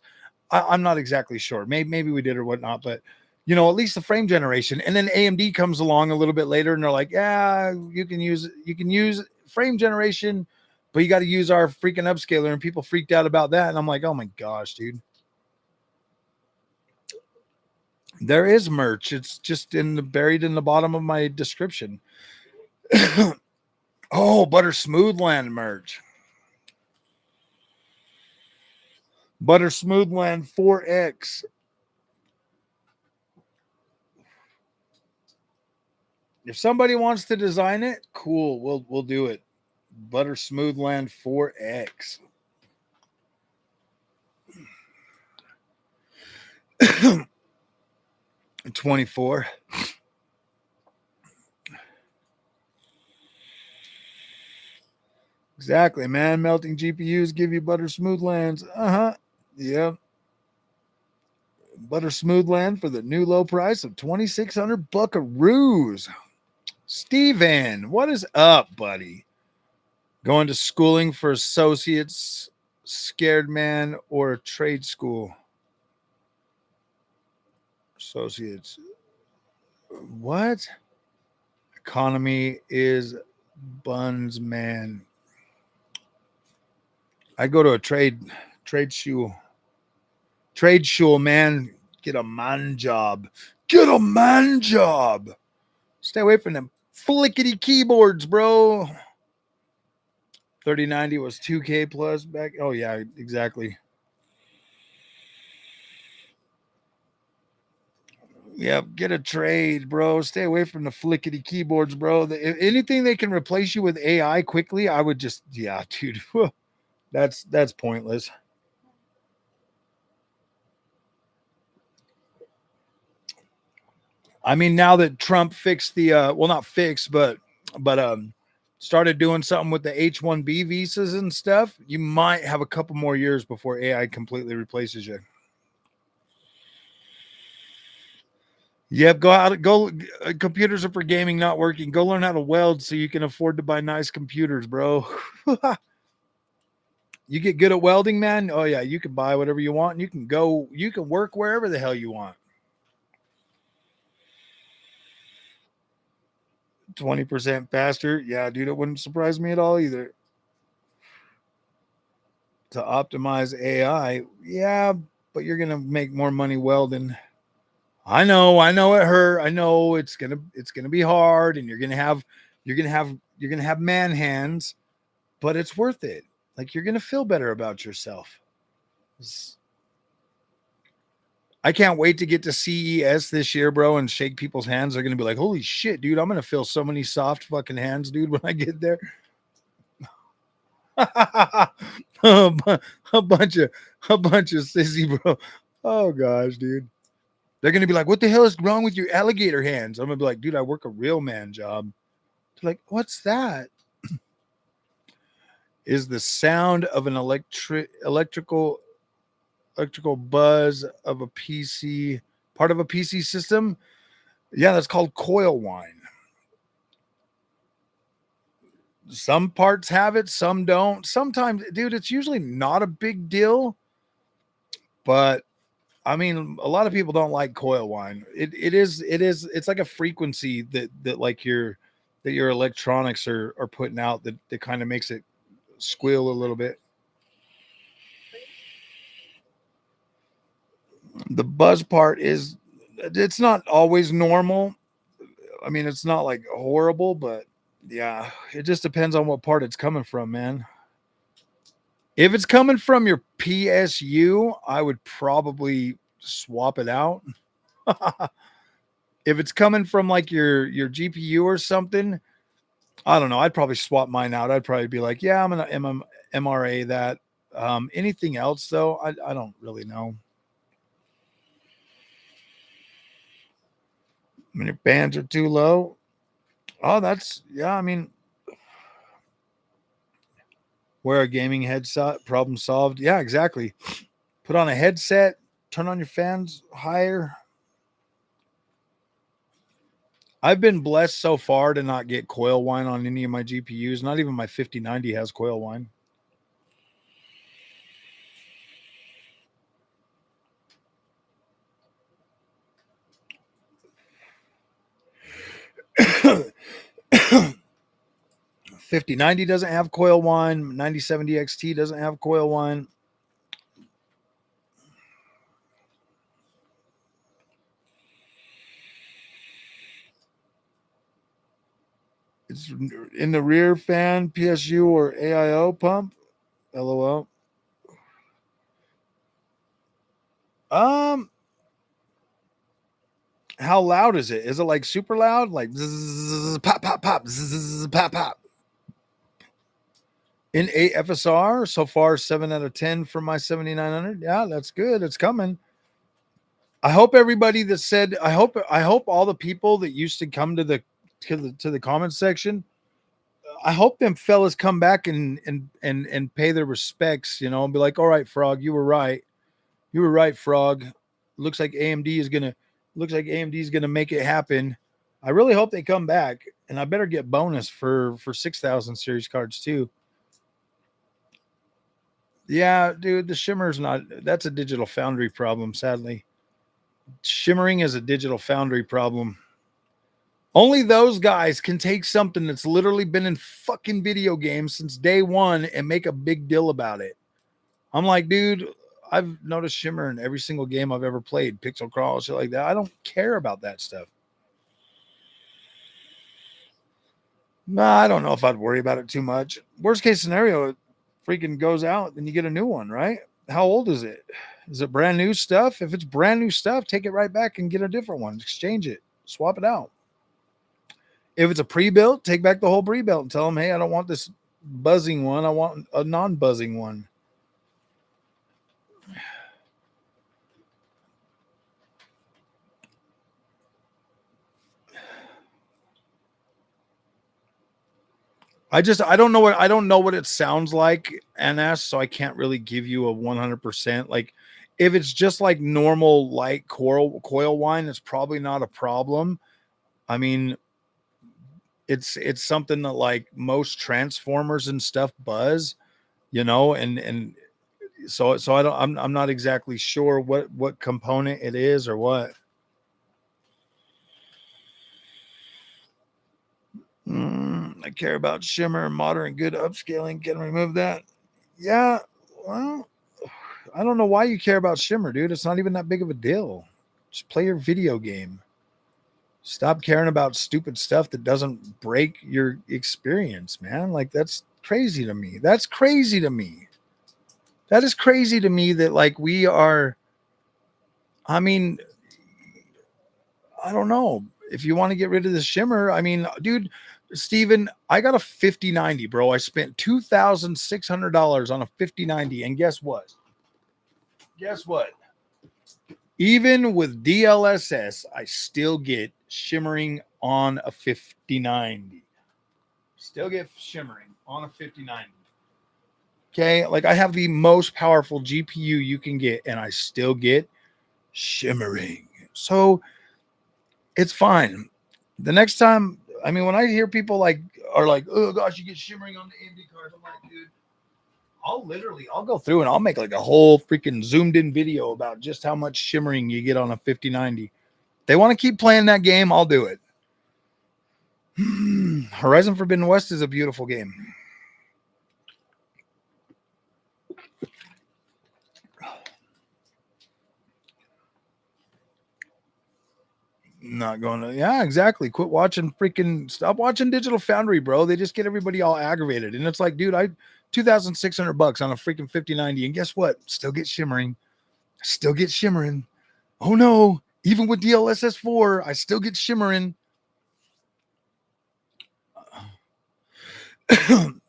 I'm not exactly sure. Maybe we did or whatnot, but you know, at least the frame generation. And then AMD comes along a little bit later and they're like, yeah, you can use frame generation, but you got to use our freaking upscaler. And people freaked out about that. And I'm like, oh my gosh, dude. There is merch. It's just buried in the bottom of my description. Oh, Butter Smoothland merch. Butter Smoothland 4X. If somebody wants to design it, cool. We'll do it. Butter Smoothland 4X. $24. Exactly, man. Melting GPUs give you butter smoothlands. Yeah. Butter smoothland for the new low price of 2,600 buckaroos. Steven, what is up, buddy? Going to schooling for associates, scared man, or a trade school? Associates. What? Economy is buns, man. I go to a trade school. Trade school, man. Get a man job. Get a man job. Stay away from them flickety keyboards, bro. 3090 was 2K plus back. Oh, yeah, exactly. Yep, get a trade, bro. Stay away from the flickety keyboards, bro. If anything they can replace you with AI quickly, I would just, yeah, dude. That's pointless. I mean, now that Trump fixed the well, not fixed, but started doing something with the H-1B visas and stuff, you might have a couple more years before AI completely replaces you. Yep, computers are for gaming, not working. Go learn how to weld so you can afford to buy nice computers, bro. You get good at welding, man. Oh yeah, you can buy whatever you want. And you can work wherever the hell you want. 20% faster. Yeah, dude, it wouldn't surprise me at all either. To optimize AI, yeah, but you're gonna make more money welding. I know it hurt. I know it's gonna be hard, and you're gonna have man hands, but it's worth it. Like, you're gonna feel better about yourself. I can't wait to get to CES this year, bro, and shake people's hands. They're gonna be like, holy shit, dude, I'm gonna feel so many soft fucking hands, dude, when I get there. a bunch of sissy, bro. Oh gosh, dude. They're gonna be like, what the hell is wrong with your alligator hands? I'm gonna be like, dude, I work a real man job. They're like, what's that? Is the sound of an electrical buzz of a PC part of a PC system? Yeah, that's called coil whine. Some parts have it, some don't. Sometimes, dude, it's usually not a big deal. But I mean, a lot of people don't like coil whine. It's like a frequency that that your electronics are putting out that kind of makes it squeal a little bit. The buzz part is, it's not always normal. I mean, it's not like horrible, but yeah, it just depends on what part it's coming from, man. If it's coming from your PSU, I would probably swap it out. If it's coming from like your GPU or something, I don't know. I'd probably swap mine out. I'd probably be like, yeah, I'm gonna MRA that. Anything else though, I don't really know. I mean, if bands are too low, oh, that's, yeah. I mean, wear a gaming headset, problem solved. Yeah, exactly. Put on a headset, turn on your fans higher. I've been blessed so far to not get coil whine on any of my GPUs. Not even my 5090 has coil whine. $5090 doesn't have coil whine. 9070 XT doesn't have coil whine. It's in the rear fan, PSU or AIO pump. LOL. How loud is it? Is it like super loud? Like zzz, pop, pop, pop, zzz, pop, pop. In 8 FSR, so far 7 out of 10 for my 7900. Yeah, that's good. It's coming. I hope everybody that said, I hope all the people that used to come to the comment section, I hope them fellas come back and pay their respects, you know, and be like, all right, Frog, you were right. You were right, Frog. Looks like AMD is gonna make it happen. I really hope they come back, and I better get bonus for 6,000 series cards too. Yeah, dude, the shimmer's not, that's a Digital Foundry problem, sadly. Shimmering is a Digital Foundry problem. Only those guys can take something that's literally been in fucking video games since day one and make a big deal about it. I'm like, dude, I've noticed shimmer in every single game I've ever played, pixel crawl, shit like that. I don't care about that stuff. Nah, I don't know if I'd worry about it too much. Worst case scenario, it freaking goes out, then you get a new one, right? How old is it? Is it brand new stuff? If it's brand new stuff, take it right back and get a different one. Exchange it. Swap it out. If it's a pre-built, take back the whole pre-built and tell them, hey, I don't want this buzzing one. I want a non-buzzing one. I don't know what it sounds like, NS, so I can't really give you a 100%. Like, if it's just like normal light coil whine, it's probably not a problem. I mean, it's something that like most transformers and stuff buzz, you know, and so I don't, I'm not exactly sure what component it is or what. I care about shimmer, moderate, good upscaling. Can remove that. Yeah, well, I don't know why you care about shimmer, dude. It's not even that big of a deal. Just play your video game. Stop caring about stupid stuff that doesn't break your experience, man. Like, that's crazy to me. That's crazy to me. That is crazy to me that like we are, I mean, I don't know. If you want to get rid of the shimmer, I mean, dude, Steven, I got a 5090, bro. I spent $2,600 on a 5090. And guess what? Guess what? Even with DLSS, I still get shimmering on a 5090. Still get shimmering on a 5090. Okay, like I have the most powerful GPU you can get, and I still get shimmering. So it's fine. The next time, I mean, when I hear people like are like, oh gosh, you get shimmering on the AMD cards, I'm like, dude, I'll go through and I'll make like a whole freaking zoomed in video about just how much shimmering you get on a 5090. They want to keep playing that game, I'll do it. Horizon Forbidden West is a beautiful game. Not going to, yeah, exactly. Quit watching stop watching Digital Foundry, bro. They just get everybody all aggravated. And it's like, dude, $2,600 on a freaking 5090. And guess what? Still get shimmering. Oh no, even with DLSS 4, I still get shimmering.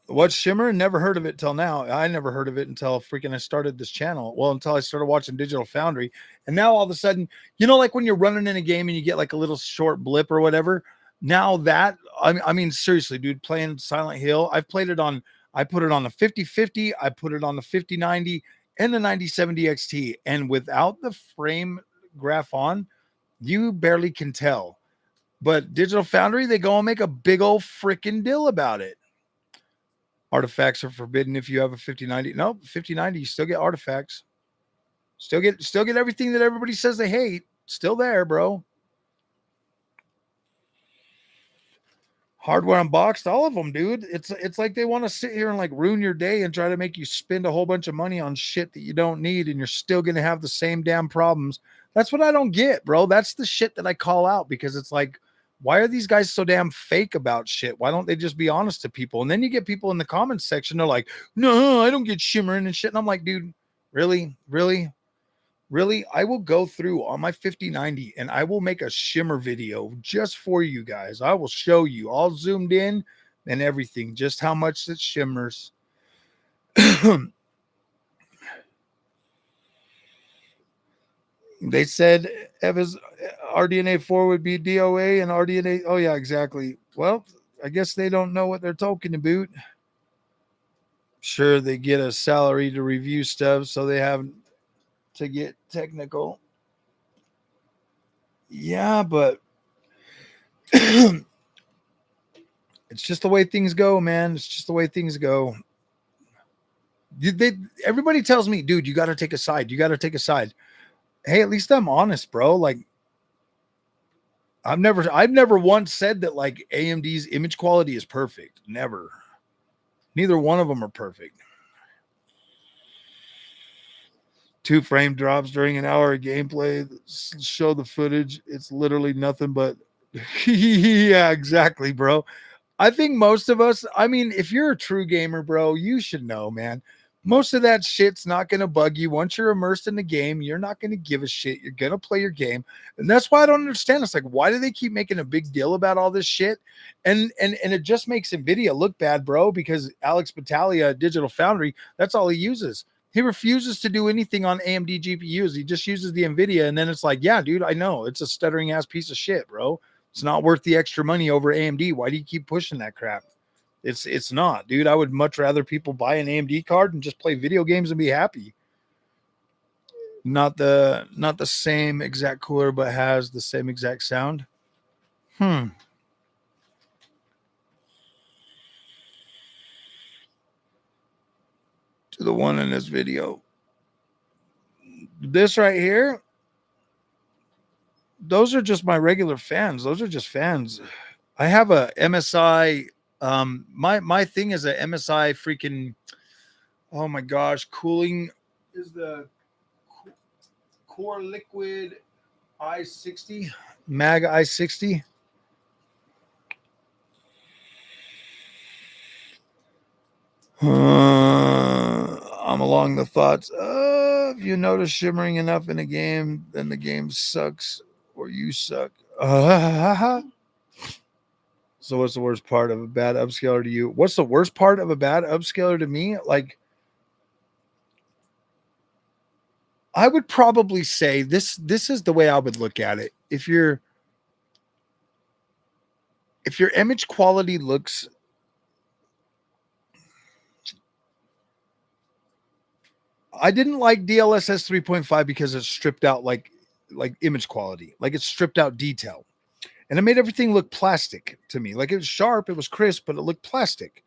What's shimmer? Never heard of it till now. I never heard of it until freaking I started this channel. Well, until I started watching Digital Foundry. And now all of a sudden, like when you're running in a game and you get like a little short blip or whatever. Now that, I mean, seriously, dude, playing Silent Hill, I put it on the 5050, I put it on the 5090 and the 9070 XT. And without the frame graph on, you barely can tell. But Digital Foundry, they go and make a big old freaking deal about it. Artifacts are forbidden if you have a 5090. Nope, 5090, you still get artifacts. Still get everything that everybody says they hate. Still there, bro. Hardware Unboxed, all of them, dude. It's like they want to sit here and like ruin your day and try to make you spend a whole bunch of money on shit that you don't need, and you're still gonna have the same damn problems. That's what I don't get, bro. That's the shit that I call out, because it's like, why are these guys so damn fake about shit? Why don't they just be honest to people? And then you get people in the comments section, they're like, no, I don't get shimmering and shit. And I'm like, dude, really? I will go through on my 5090 and I will make a shimmer video just for you guys. I will show you all zoomed in and everything, just how much it shimmers. They said Eva's RDNA 4 would be DOA and RDNA. Oh, yeah, exactly. Well, I guess they don't know what they're talking about. Sure, they get a salary to review stuff, so they have to get technical. Yeah, but it's just the way things go, man. It's just the way things go. Everybody tells me, dude, you got to take a side. Hey, at least I'm honest, bro. Like, I've never once said that like AMD's image quality is perfect. Never. Neither one of them are perfect. 2 frame drops during an hour of gameplay. Show the footage. It's literally nothing but yeah, exactly, bro. I think most of us, I mean, if you're a true gamer, bro, you should know, man. Most of that shit's not going to bug you. Once you're immersed in the game, you're not going to give a shit. You're going to play your game. And that's why I don't understand. It's like, why do they keep making a big deal about all this shit? And it just makes Nvidia look bad, bro, because Alex Battaglia, Digital Foundry, that's all he uses. He refuses to do anything on AMD GPUs. He just uses the Nvidia. And then it's like, yeah, dude, I know. It's a stuttering ass piece of shit, bro. It's not worth the extra money over AMD. Why do you keep pushing that crap? It's not, dude. I would much rather people buy an AMD card and just play video games and be happy. Not the same exact cooler, but has the same exact sound. To the one in this video. This right here, those are just my regular fans. Those are just fans. I have a MSI. My thing is a MSI freaking, oh my gosh, cooling is the Core Liquid i60, Mag i60. I'm along the thoughts. If you notice shimmering enough in a game, then the game sucks or you suck. So what's the worst part of a bad upscaler to you? What's the worst part of a bad upscaler to me? Like, I would probably say this is the way I would look at it. If your image quality looks, I didn't like DLSS 3.5 because it stripped out like image quality, like it stripped out detail, and it made everything look plastic to me. Like, it was sharp, it was crisp, but it looked plastic.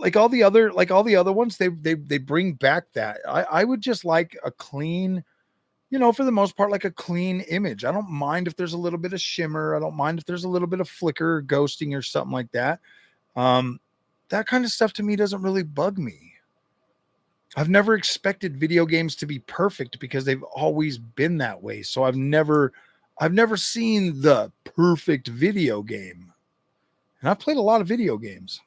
Like all the other ones, they bring back that. I would just like a clean you know, for the most part, like a clean image. I don't mind if there's a little bit of shimmer. I don't mind if there's a little bit of flicker or ghosting or something like that. That kind of stuff to me doesn't really bug me. I've never expected video games to be perfect because they've always been that way. So I've never seen the perfect video game. And I've played a lot of video games.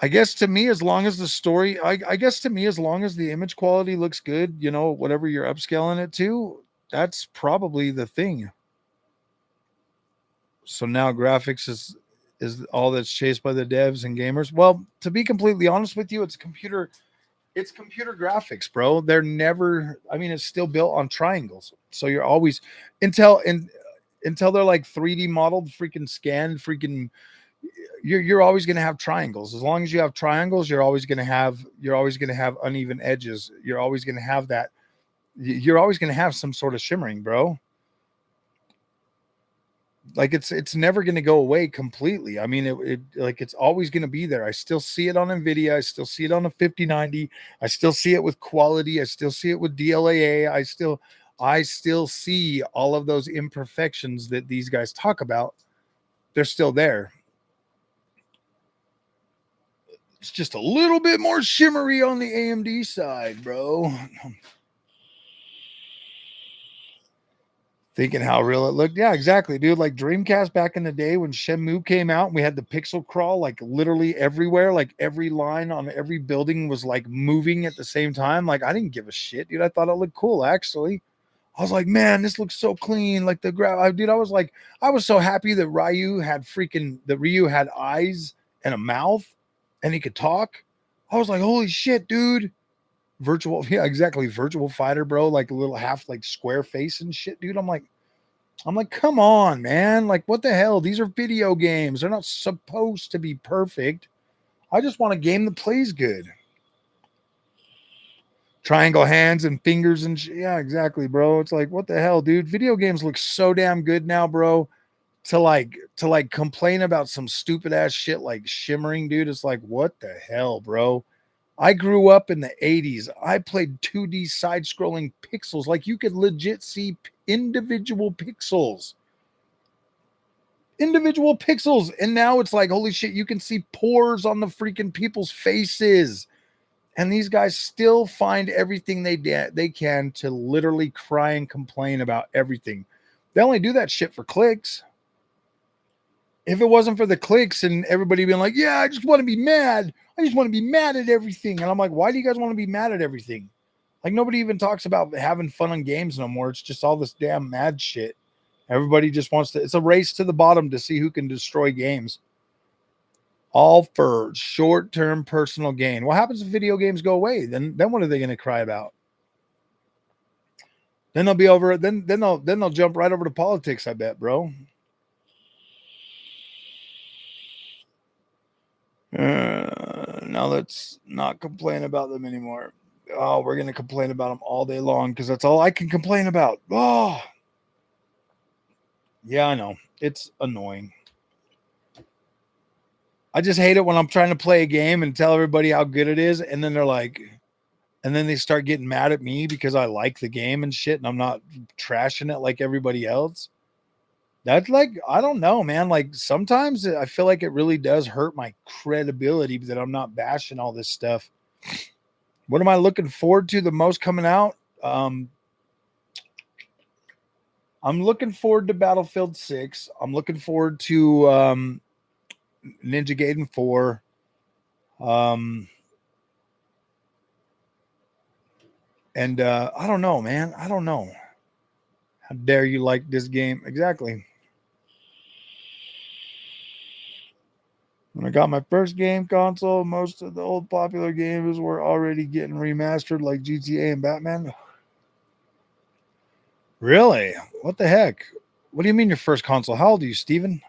I guess to me, as long as the story, I guess to me, as long as the image quality looks good, you know, whatever you're upscaling it to, that's probably the thing. So now graphics is all that's chased by the devs and gamers. Well, to be completely honest with you, it's computer graphics, bro. They're never, I mean, it's still built on triangles. So you're always until they're like 3D modeled, freaking scanned, freaking you're always going to have triangles. As long as you have triangles, you're always going to have uneven edges. You're always going to have that. You're always going to have some sort of shimmering, bro. Like it's never going to go away completely. I mean, it like it's always going to be there. I still see it on Nvidia. I still see it on a 5090. I still see it with quality. I still see it with DLAA. I still see all of those imperfections that these guys talk about. They're still there. It's just a little bit more shimmery on the AMD side, bro. Thinking how real it looked. Yeah, exactly, dude. Like Dreamcast back in the day when Shenmue came out and we had the pixel crawl like literally everywhere, like every line on every building was like moving at the same time. Like I didn't give a shit, dude. I thought it looked cool, actually. I was like, man, this looks so clean. Like the dude, I was so happy that Ryu had eyes and a mouth and he could talk. I was like, holy shit, dude. Yeah, exactly. Virtual fighter, bro. Like a little half like square face and shit, dude. I'm like, come on, man. Like, what the hell? These are video games. They're not supposed to be perfect. I just want a game that plays good. Triangle hands and fingers and yeah, exactly, bro. It's like, what the hell, dude? Video games look so damn good now, bro. To like complain about some stupid ass shit like shimmering, dude. It's like, what the hell, bro? I grew up in the 80s. I played 2D side scrolling pixels. Like you could legit see individual pixels. Individual pixels. And now it's like, holy shit, you can see pores on the freaking people's faces. And these guys still find everything they can to literally cry and complain about everything. They only do that shit for clicks. If it wasn't for the clicks and everybody being like, yeah, I just want to be mad. I just want to be mad at everything. And I'm like, why do you guys want to be mad at everything? Like nobody even talks about having fun on games no more. It's just all this damn mad shit. Everybody just wants to, it's a race to the bottom to see who can destroy games. All for short-term personal gain. What happens if video games go away? Then what are they going to cry about? Then they'll be over. Then they'll jump right over to politics. I bet, bro. Now let's not complain about them anymore. Oh, we're going to complain about them all day long because that's all I can complain about. Oh, yeah, I know. It's annoying. I just hate it when I'm trying to play a game and tell everybody how good it is. And then they're like, and then they start getting mad at me because I like the game and shit. And I'm not trashing it like everybody else. That's like, I don't know, man. Like sometimes I feel like it really does hurt my credibility that I'm not bashing all this stuff. What am I looking forward to the most coming out? I'm looking forward to Battlefield 6. I'm looking forward to Ninja Gaiden 4. And I don't know, man. I don't know. How dare you like this game? Exactly. When I got my first game console, most of the old popular games were already getting remastered like GTA and Batman. Really? What the heck? What do you mean your first console? How old are you, Steven?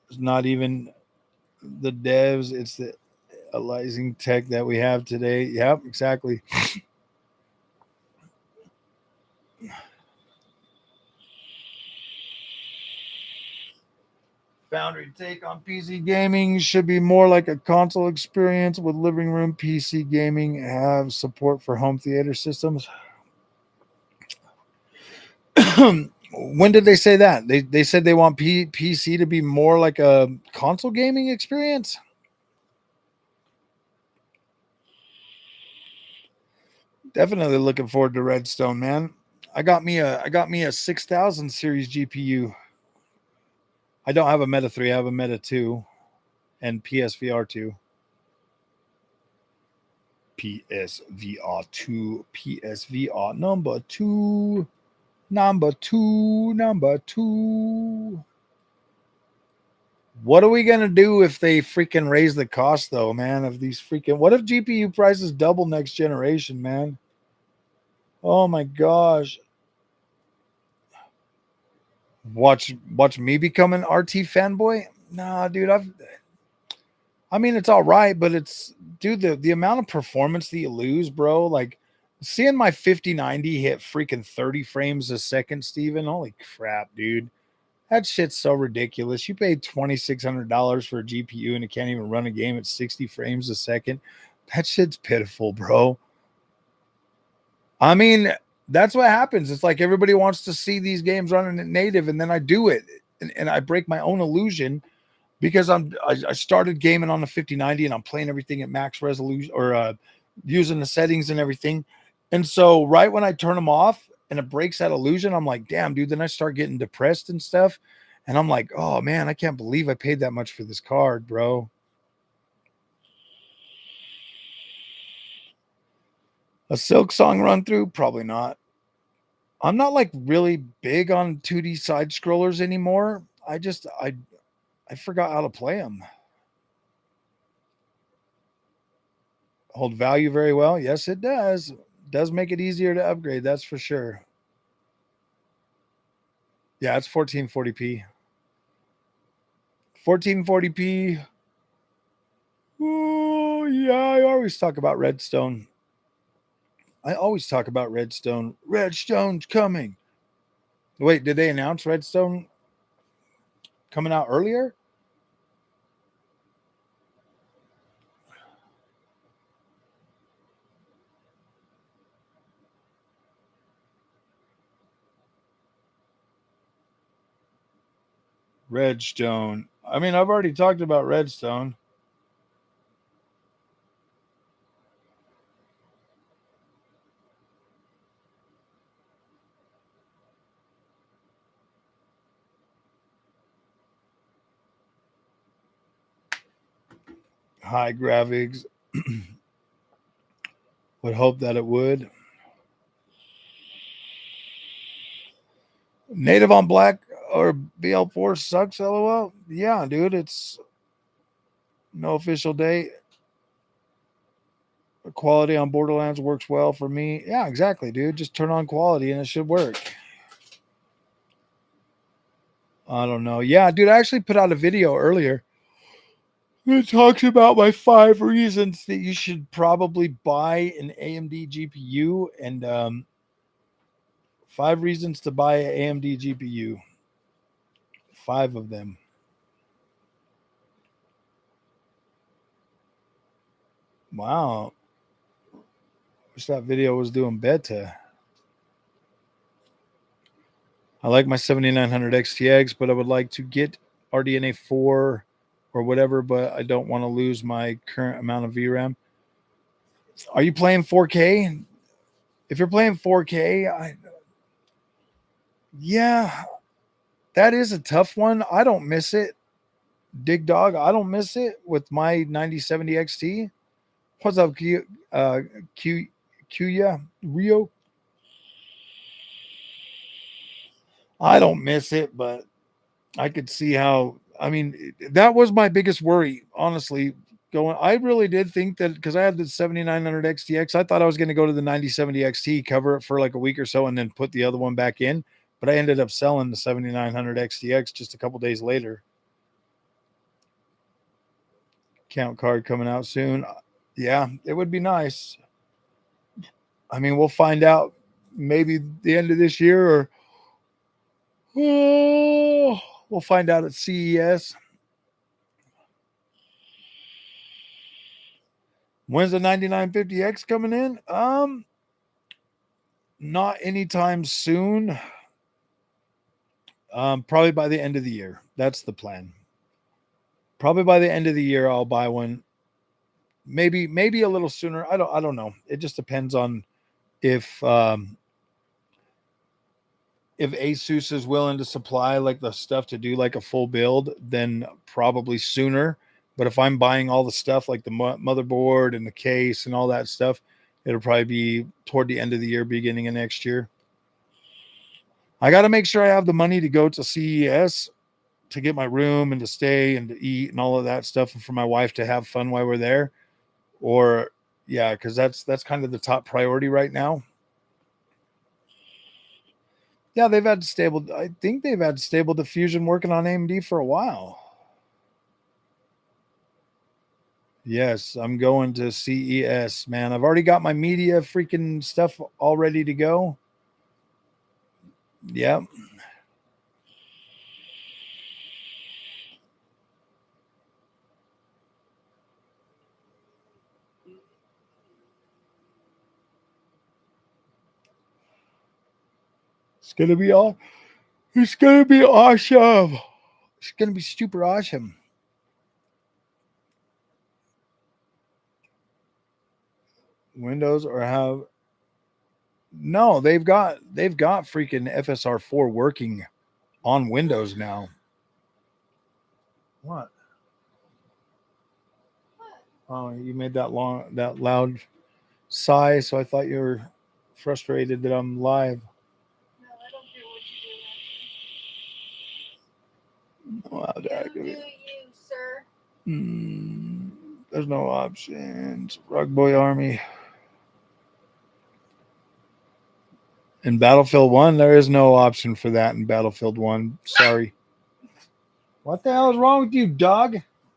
It's not even the devs. It's the aliasing tech that we have today. Yep, exactly. Foundry take on PC gaming should be more like a console experience with living room PC gaming have support for home theater systems. When did they say that? They said they want PC to be more like a console gaming experience. Definitely looking forward to Redstone, man. I got me a 6000 series GPU. I don't have a Meta 3, I have a Meta 2 and PSVR 2. PSVR 2, PSVR number 2. Number two. What are we gonna do if they freaking raise the cost, though, man? Of these freaking, what if GPU prices double next generation, man? Oh my gosh! Watch me become an RT fanboy? Nah, dude. I mean, it's all right, but it's, dude, the amount of performance that you lose, bro. Like seeing my 5090 hit freaking 30 frames a second, Steven. Holy crap, dude. That shit's so ridiculous. You paid $2,600 for a GPU and it can't even run a game at 60 frames a second. That shit's pitiful, bro. I mean, that's what happens. It's like everybody wants to see these games running at native, and then I do it, and I break my own illusion because I started gaming on the 5090 and I'm playing everything at max resolution, or using the settings and everything. And so right when I turn them off and it breaks that illusion, I'm like, damn, dude. Then I start getting depressed and stuff. And I'm like, oh man, I can't believe I paid that much for this card, bro. A Silk Song run through? Probably not. I'm not like really big on 2D side scrollers anymore. I forgot how to play them. Hold value very well. Yes, it does. Does make it easier to upgrade, that's for sure. Yeah, it's 1440p. 1440p. Oh, yeah, I always talk about Redstone. Redstone's coming. Wait, did they announce Redstone coming out earlier? Redstone. I mean, I've already talked about Redstone. High graphics. Would hope that it would. Native on Black or BL4 sucks, lol. Yeah, dude, it's no official date. The quality on Borderlands works well for me. Yeah, exactly, dude. Just turn on quality and it should work. I don't know. Yeah, dude, I actually put out a video earlier. It talks about my 5 reasons that you should probably buy an AMD GPU, and 5 reasons to buy an AMD GPU. 5 of them. Wow. Wish that video was doing better. I like my 7900 XTX, but I would like to get RDNA 4 or whatever, but I don't want to lose my current amount of VRAM. Are you playing 4K? If you're playing 4K, yeah, that is a tough one. I don't miss it. Dig Dog, I don't miss it with my 9070 XT. What's up, Q Rio? I don't miss it, but I could see how. I mean, that was my biggest worry, honestly. I really did think that because I had the 7900 XTX, I thought I was going to go to the 9070 XT, cover it for like a week or so, and then put the other one back in. But I ended up selling the 7900 XTX just a couple days later. Count card coming out soon. Yeah, it would be nice. I mean, we'll find out maybe the end of this year, or We'll find out at CES. When's the 9950X coming in? Not anytime soon. Probably by the end of the year. That's the plan. Probably by the end of the year, I'll buy one. Maybe a little sooner. I don't know. It just depends on if Asus is willing to supply like the stuff to do like a full build, then probably sooner. But if I'm buying all the stuff like the motherboard and the case and all that stuff, it'll probably be toward the end of the year, beginning of next year. I got to make sure I have the money to go to CES to get my room and to stay and to eat and all of that stuff, and for my wife to have fun while we're there. Or yeah, because that's kind of the top priority right now. Yeah, they've had stable. I think they've had stable diffusion working on AMD for a while. Yes, I'm going to CES, man. I've already got my media freaking stuff all ready to go. Yep. It's gonna be all. It's gonna be awesome. It's gonna be super awesome. Windows or have no, they've got freaking FSR4 working on Windows now. What? Oh, you made that loud sigh, so I thought you were frustrated that I'm live. No, I don't care what you do. Oh, You do you, sir. There's no options. Rug Boy Army. In Battlefield 1, there is no option for that in Battlefield 1. Sorry. What the hell is wrong with you, dog?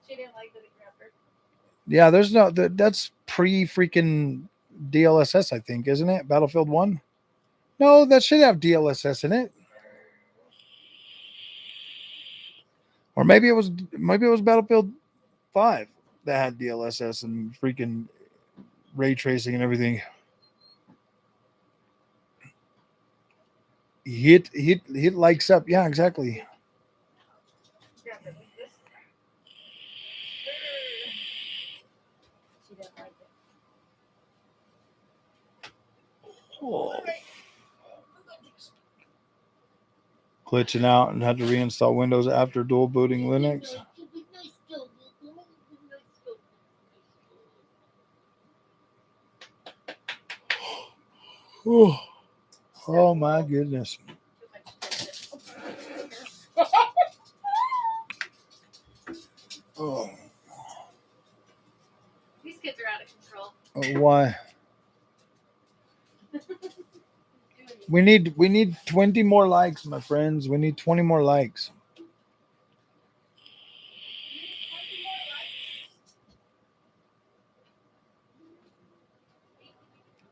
She didn't like that it grabbed her. Yeah, there's no. That's pre-freaking DLSS, I think, isn't it? Battlefield 1? No, that should have DLSS in it. Or maybe it was Battlefield 5 that had DLSS and freaking ray tracing and everything. Hit likes up. Yeah, exactly. Grab her like this. She didn't like it. Oh. Glitching out and had to reinstall Windows after dual booting Linux. Oh my goodness. Oh. These kids are out of control. Oh, why? We need 20 more likes, my friends. We need 20 more likes.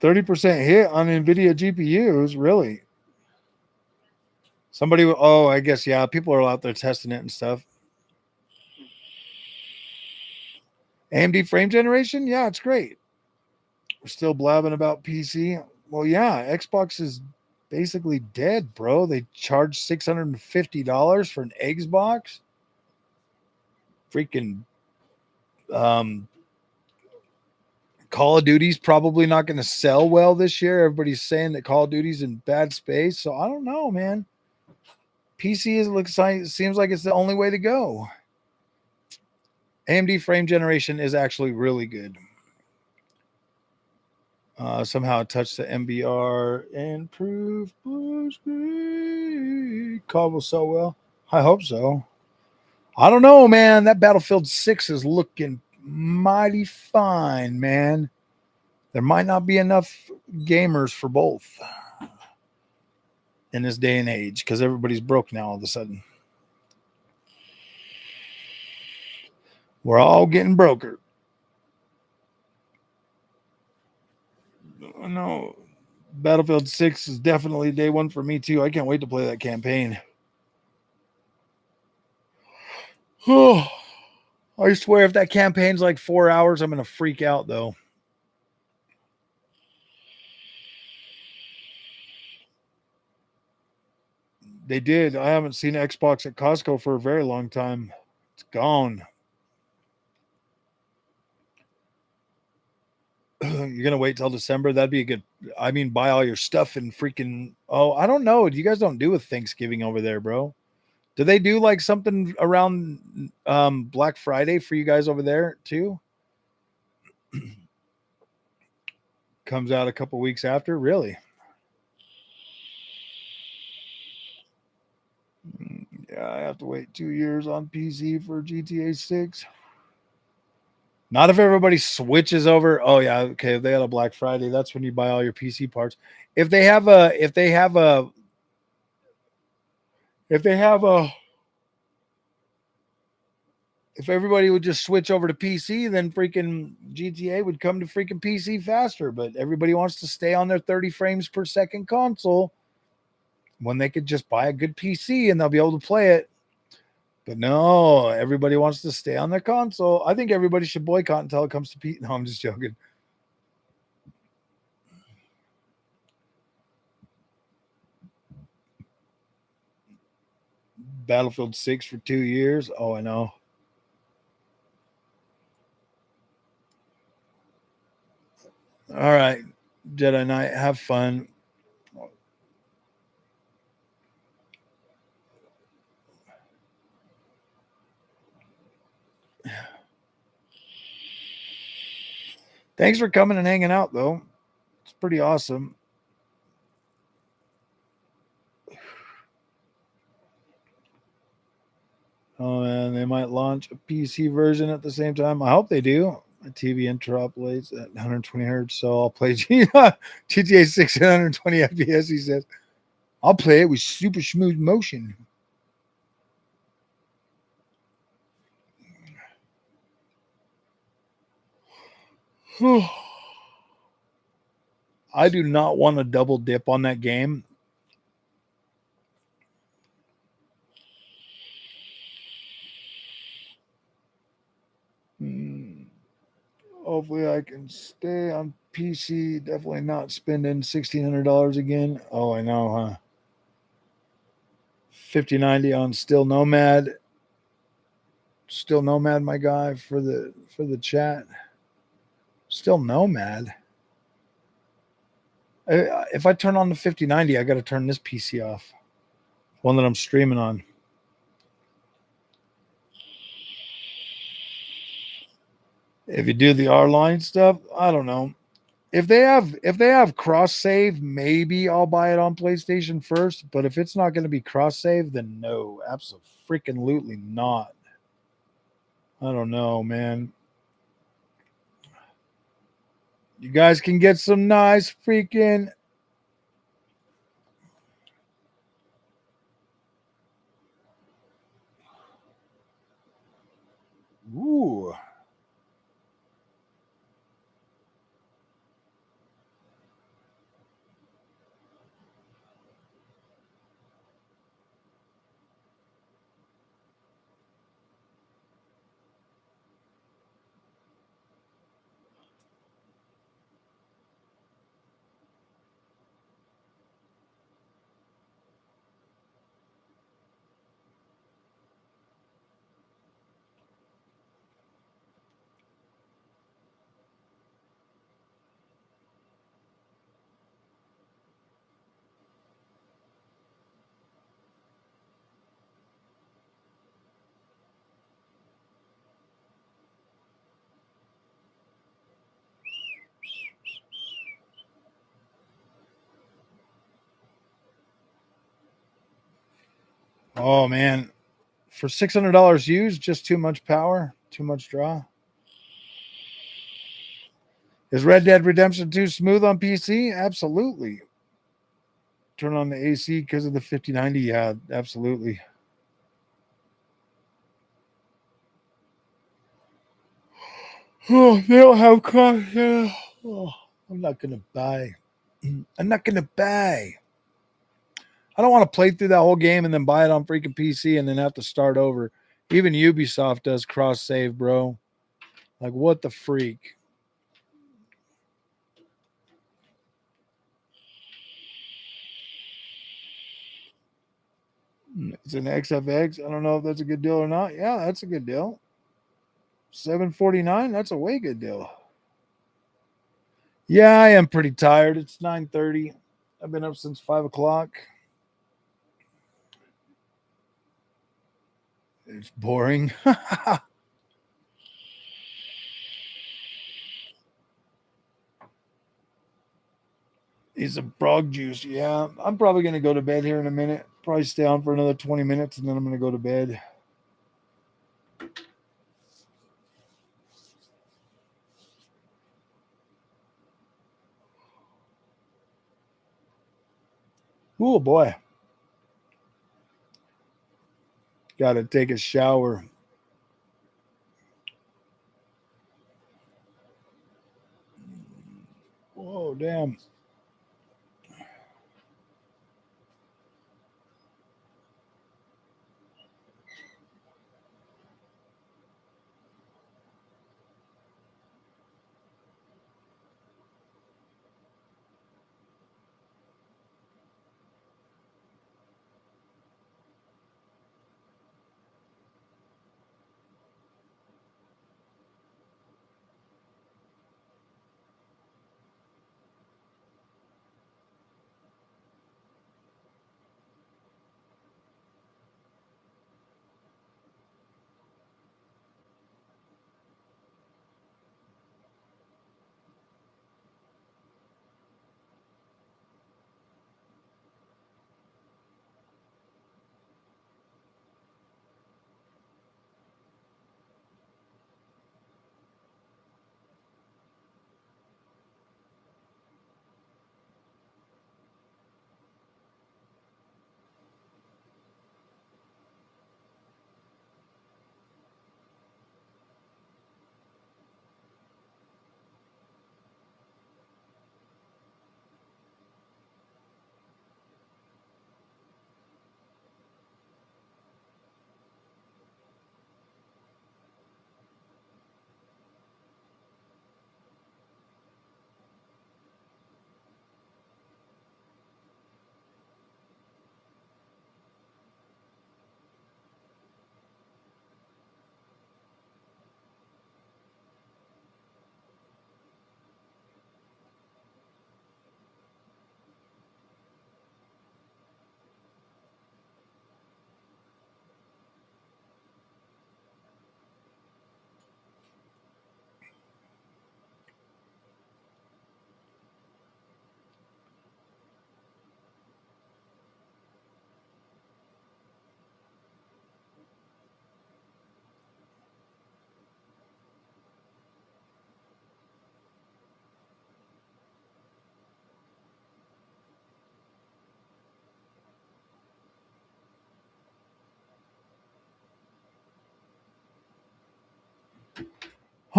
30% hit on Nvidia GPUs, really? Somebody, oh, I guess, yeah, people are out there testing it and stuff. AMD frame generation? Yeah, it's great. We're still blabbing about PC. Well, yeah, Xbox is basically dead, bro. They charge $650 for an Xbox. Freaking Call of Duty's probably not going to sell well this year. Everybody's saying that Call of Duty's in bad space. So I don't know, man. PC seems like it's the only way to go. AMD frame generation is actually really good. Somehow touch the MBR and proof blue screen. COD will sell well. I hope so. I don't know, man. That Battlefield 6 is looking mighty fine, man. There might not be enough gamers for both in this day and age because everybody's broke now all of a sudden. We're all getting broker. No, Battlefield 6 is definitely day one for me too. I can't wait to play that campaign. I swear, if that campaign's like 4 hours, I'm gonna freak out though. They did. I haven't seen Xbox at Costco for a very long time. It's gone. You're gonna wait till December? That'd be a good. I mean, buy all your stuff and freaking. Oh, I don't know. You guys don't do a Thanksgiving over there, bro? Do they do like something around Black Friday for you guys over there too? Comes out a couple weeks after, really? Yeah, I have to wait 2 years on PC for GTA 6. Not if everybody switches over. Oh yeah, okay. If they had a Black Friday, that's when you buy all your PC parts. If they have a, if everybody would just switch over to PC, then freaking GTA would come to freaking PC faster. But everybody wants to stay on their 30 frames per second console when they could just buy a good PC and they'll be able to play it. But no, everybody wants to stay on their console. I think everybody should boycott until it comes to PC. No, I'm just joking. Battlefield 6 for 2 years. Oh, I know. All right, Jedi Knight, have fun. Thanks for coming and hanging out, though. It's pretty awesome. Oh, man, they might launch a PC version at the same time. I hope they do. My TV interpolates at 120 hertz, so I'll play GTA 6 at 120 FPS, he says. I'll play it with super smooth motion. I do not want to double dip on that game. Hopefully I can stay on PC. Definitely not spending $1,600 again. Oh, I know, huh? 5090 on Still Nomad. Still Nomad, my guy, for the chat. Still Nomad. If I turn on the 5090, I got to turn this PC off. One that I'm streaming on. If you do the R-line stuff, I don't know. If they have cross save, maybe I'll buy it on PlayStation first. But if it's not going to be cross save, then no, absolutely not. I don't know, man. You guys can get some nice freaking. Ooh. Oh man, for $600 used, just too much power, too much draw. Is Red Dead Redemption 2 smooth on PC? Absolutely. Turn on the AC because of the 5090. Yeah, absolutely. Oh, they don't have cost. Yeah. Oh, I'm not gonna buy. I'm not gonna buy. I don't want to play through that whole game and then buy it on freaking PC and then have to start over. Even Ubisoft does cross save, bro. Like, what the freak? It's an XFX. I don't know if that's a good deal or not. Yeah, that's a good deal. $749. That's a way good deal. Yeah, I am pretty tired. It's 9:30. I've been up since 5 o'clock. It's boring. He's a frog juice. Yeah, I'm probably going to go to bed here in a minute. Probably stay on for another 20 minutes, and then I'm going to go to bed. Oh, boy. Got to take a shower. Whoa, damn.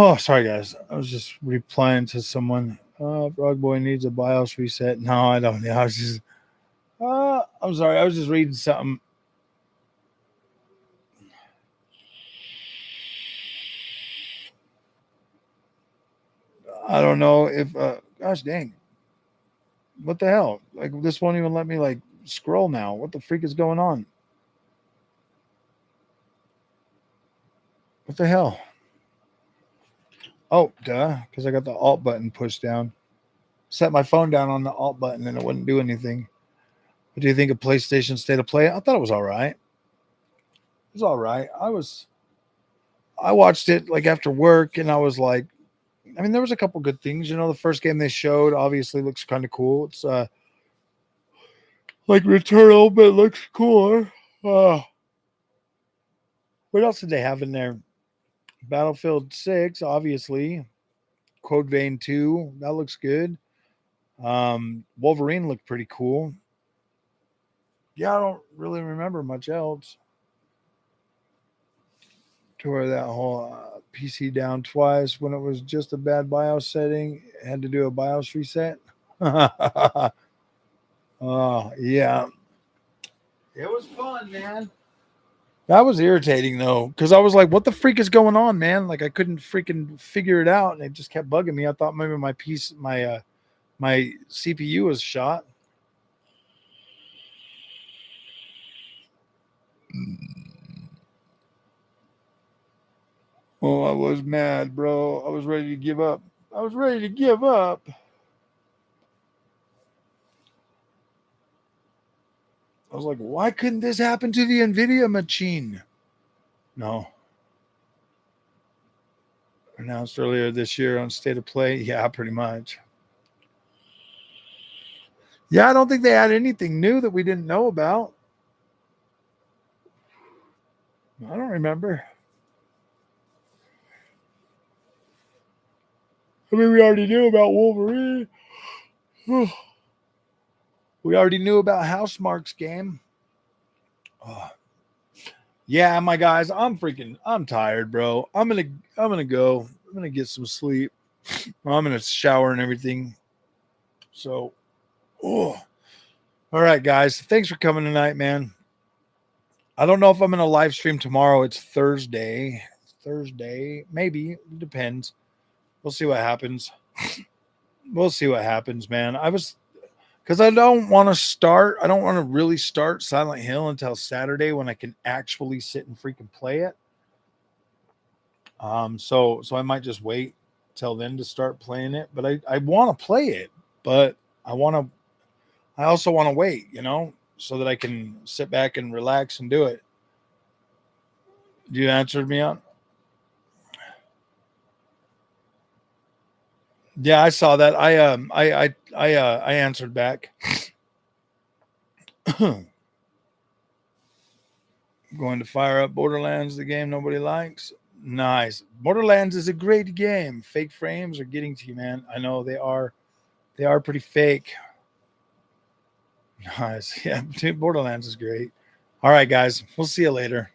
Oh, sorry, guys. I was just replying to someone. Frog Boy needs a BIOS reset. No, I don't. I was just. I'm sorry. I was just reading something. I don't know if. Gosh dang. What the hell? Like, this won't even let me like scroll now. What the freak is going on? What the hell? Oh, duh. Because I got the Alt button pushed down. Set my phone down on the Alt button and it wouldn't do anything. What do you think of PlayStation State of Play? I thought it was all right. It was all right. I watched it like after work and I was like, I mean, there was a couple good things. You know, the first game they showed obviously looks kind of cool. It's like Returnal, but it looks cooler. What else did they have in there? Battlefield 6, obviously. Code Vein 2, that looks good. Wolverine looked pretty cool. Yeah, I don't really remember much else. To where that whole PC down twice when it was just a bad BIOS setting, had to do a BIOS reset. Oh, yeah. It was fun, man. That was irritating though, because I was like, "What the freak is going on, man?" Like I couldn't freaking figure it out, and it just kept bugging me. I thought maybe my CPU was shot. Oh, I was mad, bro. I was ready to give up. I was ready to give up. I was like, why couldn't this happen to the Nvidia machine? No. Announced earlier this year on State of Play. Yeah, pretty much. Yeah, I don't think they had anything new that we didn't know about. I don't remember. I mean, we already knew about Wolverine. We already knew about Housemarque's game. Oh. Yeah, my guys, I'm tired, bro. I'm gonna go. I'm gonna get some sleep. I'm gonna shower and everything. So, oh, all right, guys. Thanks for coming tonight, man. I don't know if I'm gonna live stream tomorrow. It's Thursday. Maybe. It depends. We'll see what happens. We'll see what happens, man. Because I don't want to really start Silent Hill until Saturday when I can actually sit and freaking play it. So I might just wait till then to start playing it. But I want to play it, but I also want to wait, so that I can sit back and relax and do it. You answered me on. Yeah, I saw that. I answered back. Going to fire up Borderlands, the game nobody likes. Nice. Borderlands is a great game. Fake frames are getting to you, man. I know they are pretty fake. Nice. Yeah, Borderlands is great. All right, guys. We'll see you later.